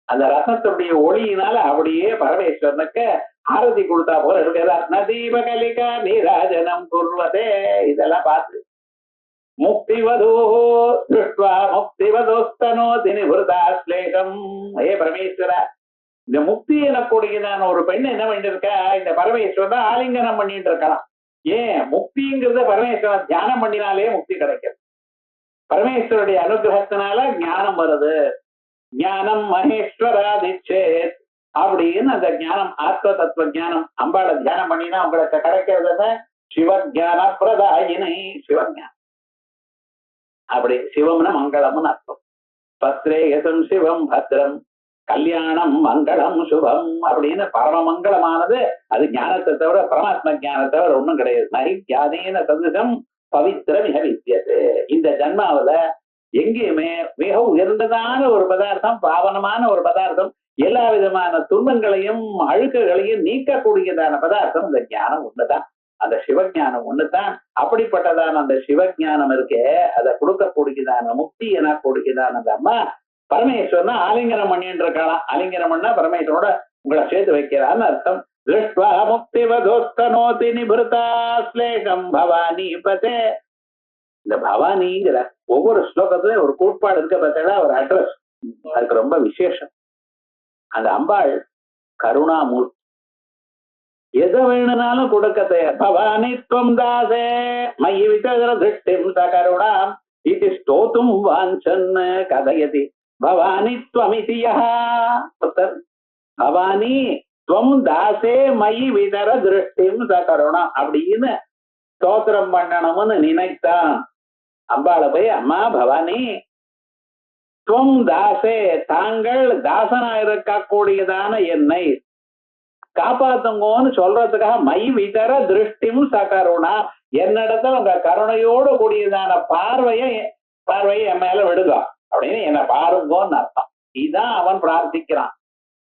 அந்த ரத்னத்துடைய ஒளியினால அப்படியே பரமேஸ்வரனுக்கு ஆரதி கொடுத்தா போல இருக்கு. ரத்ன தீபகலிகா நீராஜனம் குர்வதே. இதெல்லாம் பார்த்து முக்திவதோ திருஷ்டுவா முக்திவதோஸ்தனோதி நிபுருதாஸ்லேஷம். ஏ பரமேஸ்வரா, இந்த முக்தி எனக்கூடியதான ஒரு பெண் என்ன பண்ணிட்டு இருக்கா, இந்த பரமேஸ்வரன் ஆலிங்கனம் பண்ணிட்டு இருக்கலாம். ஏன் முக்திங்கிறத பரமேஸ்வரன் தியானம் பண்ணினாலே முக்தி கிடைக்கும். பரமேஸ்வருடைய அனுகிரகத்தினால ஞானம் வருது. ஞானம் மகேஸ்வராதிச்சேத் அப்படின்னு அந்த ஞானம், ஆத்ம தத்துவ ஞானம் அம்பாளை தியானம் பண்ணினா உங்களுக்கு கிடைக்கிறது சிவஞான பிரதாயினி. சிவஞானம் அப்படி சிவம்னு மங்களம்னு அர்த்தம். பத்ரேயசம் சிவம் பத்ரம் கல்யாணம் மங்களம் சுபம் அப்படின்னு பரமமங்கலமானது அது ஞானத்தை தவிர, பரமாத்ம ஞானத்தை தவிர ஒண்ணும் கிடையாது. நகி ஞானேன சதுசம் பவித்திர மிக வித்தியது. இந்த ஜன்மாவில எங்கேயுமே மிக உயர்ந்ததான ஒரு பதார்த்தம், பாவனமான ஒரு பதார்த்தம், எல்லா விதமான துன்பங்களையும் அழுக்குகளையும் நீக்கக்கூடியதான பதார்த்தம் இந்த ஞானம் ஒண்ணுதான். அந்த சிவஞானம் ஒண்ணுதான். அப்படிப்பட்டதான அந்த சிவஞானம் இருக்கே, அதை கொடுக்கக்கூடியதான முக்தி என கொடுக்கிறான் அந்த அம்மா பரமேஸ்வரனை ஆலிங்கனம் பண்ணிட்டு இருக்கலாம். ஆலிங்கனம் பண்ணா பரமேஸ்வரோட உங்களை சேர்த்து வைக்கிறான்னு அர்த்தம். திருஷ்டுவா முக்திவதோஸ்தனோதி நிபுருதாஸ்லேஷம் பவானி பதே. இந்த பவானிங்கிற ஒவ்வொரு ஸ்லோகத்துலயும் ஒரு கோட்பாடு இருக்க பார்த்தா ஒரு அட்ரஸ், அதுக்கு ரொம்ப விசேஷம். அந்த அம்பாள் கருணாமூர்த்தி, எதை வேணும்னாலும் கொடுக்க தயார். பவானி துவம் தாசே மயி விதர திருஷ்டிம் சகருணாம் இது ஸ்தோத்தும் வாஞ்சன் கதயதி பவானி துவமிதி யஹ. பவானி துவம் தாசே மயி விதர திருஷ்டிம் சகருணாம் அப்படின்னு ஸ்தோத்திரம் பண்ணணும்னு நினைத்தான். அம்பாளை போய், அம்மா பவானி துவம் தாசே, தாங்கள் தாசனா இருக்கக்கூடியதான என்னை காப்பாத்துங்கன்னு சொல்றதுக்காக மை விதர திருஷ்டிம் சகருணா, என்னிடத்துல உங்க கருணையோடு கூடியதான பார்வையை என் மேல விடுங்க அப்படின்னு என்ன பாருங்கன்னு அர்த்தம். இதுதான் அவன் பிரார்த்திக்கிறான்.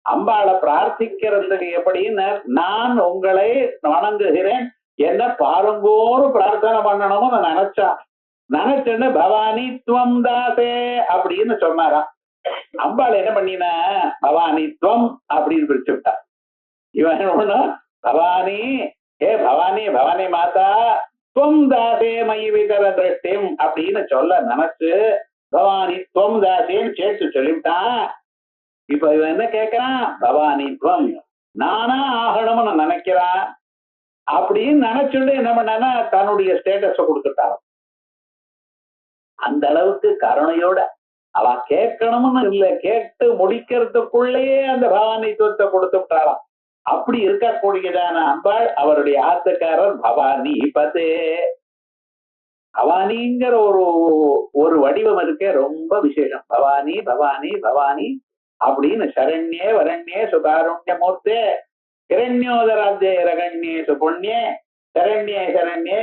அம்பாளை பிரார்த்திக்கிறதுக்கு எப்படின்னு, நான் உங்களை வணங்குகிறேன், என்ன பாருங்கோன்னு பிரார்த்தனை பண்ணணும்னு நான் நினைச்சேன்னு பவானி துவம் தாசே அப்படின்னு சொன்னாராம். அம்பாள் என்ன பண்ணின, பவானி துவம் அப்படின்னு பிரிச்சு விட்டா. இவன் ஒண்ணு பவானி, ஏ பவானி, பவானி மாதா துவம் தாசே மயி விதர திருஷ்டிம் அப்படின்னு சொல்ல நினைச்சு பவானி துவம் தாசேன்னு சேர்த்து சொல்லிவிட்டான். இப்ப இவன் என்ன கேட்கிறான், பவானி துவம் நானா ஆகணும்னு நினைக்கிறான். அப்படின்னு நினைச்சுட்டு என்ன பண்ணா தன்னுடைய ஸ்டேட்டஸ கொடுத்துட்டான். அந்த அளவுக்கு கருணையோட அவ கேட்கணும்னு இல்லை, கேட்டு முடிக்கிறதுக்குள்ளேயே அந்த பவானித்துவத்தை கொடுத்து விட்டாளாம். அப்படி இருக்கக்கூடியதான அம்பாள் அவருடைய ஆத்துக்காரர் பவானி பதே. பவானிங்கிற ஒரு வடிவம் இருக்கே, ரொம்ப விசேஷம். பவானி பவானி பவானி அப்படின்னு சரண்யே வரண்யே சுகாருண்ய மூர்த்தே கிரண்யோதராத்யே ரகண்யே சுபுண்யே சரண்யே சரண்யே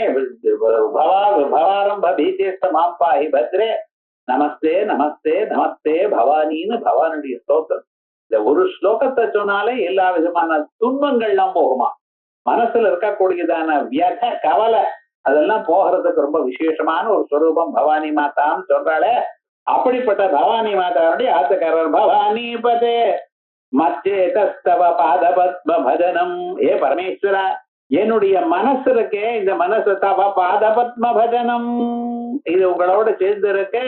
பவாரம்ப பீதேஸ்த மாம்பாஹி பத்ரே நமஸ்தே நமஸ்தே நமஸ்தே பவானின்னு பவானுடைய ஸ்லோகம். இந்த ஒரு ஸ்லோகத்தை சொன்னாலே எல்லா விதமான துன்பங்கள்லாம் போகுமா, மனசுல இருக்கக்கூடியதான வியத கவலை அதெல்லாம் போகிறதுக்கு ரொம்ப விசேஷமான ஒரு ஸ்வரூபம் பவானி மாதான்னு சொல்றாளே. அப்படிப்பட்ட பவானி மாதாவுடைய ஆத்துக்காரர் பவானி பதே மச்சேதஸ்தவ பாதபத்ம பஜனம். ஏ பரமேஸ்வரா, என்னுடைய மனசு இருக்கே, இந்த மனசு தவ பாதபத்ம பஜனம், இது உங்களோட சேர்ந்து இருக்க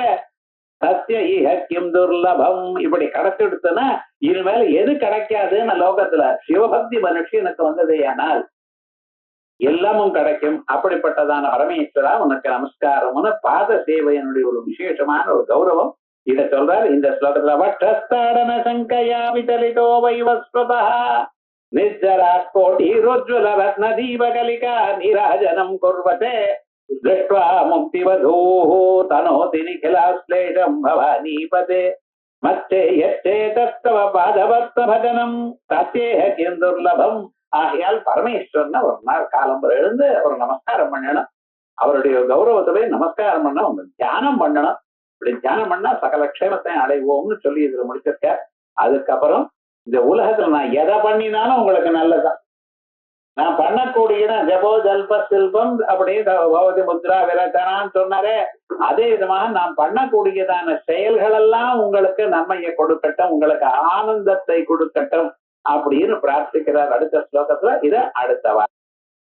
சத்திய ஈஹக்கியம் துர்லபம். இப்படி கிடைச்சிடுத்துன்னா இனிமேல எது கிடைக்காதுன்னு லோகத்துல சிவபக்தி மனுஷனுக்கு வந்ததே ஆனால் எல்லாமும் கிடைக்கும். அப்படிப்பட்டதான பரமேஸ்வரா உனக்கு நமஸ்காரம்னு பாத சேவையனுடைய ஒரு விசேஷமான ஒரு கௌரவம் இத சொல்றாரு இந்த ஸ்லோகத்துல. வட்டஸ்தாடன சங்கையா விதலிதோ வைவஸ்வதா நிஜரா கோட்டி ரோஜ்வல ரத்ன தீபகலிகா நீராஜனம் குர்வதே திருஷ்ட்வா முக்திவதூ தனோதி நிகிலாஸ்லேஷம் பவானி பதே மச்சே எச்சே தத்தவ பாதவர்த்த பஜனம் சத்தியேக கிந்துர்லபம். ஆகையால் பரமேஸ்வரன் ஒரு நாள் காலம்பரம் எழுந்து ஒரு நமஸ்காரம் பண்ணணும். அவருடைய கௌரவத்திலே நமஸ்காரம் பண்ண அவங்க தியானம் பண்ணணும். இப்படி தியானம் பண்ணா சகல க்ஷேமத்தை அடைவோம்னு சொல்லி இதுல முடிச்சிருக்க. அதுக்கப்புறம் இந்த உலகத்துல நான் எதை பண்ணினாலும் உங்களுக்கு நல்லதுதான். நான் பண்ணக்கூடிய ஜபோ ஜல்ப சில்பம் அப்படின்னு பகவதி முத்ரா விரச்சனான்னு சொன்னாரே, அதே விதமாக நான் பண்ணக்கூடியதான செயல்கள் எல்லாம் உங்களுக்கு நன்மையை கொடுக்கட்டும், உங்களுக்கு ஆனந்தத்தை கொடுக்கட்டும் அப்படின்னு பிரார்த்திக்கிறார் அடுத்த ஸ்லோகத்துல. இத அடுத்த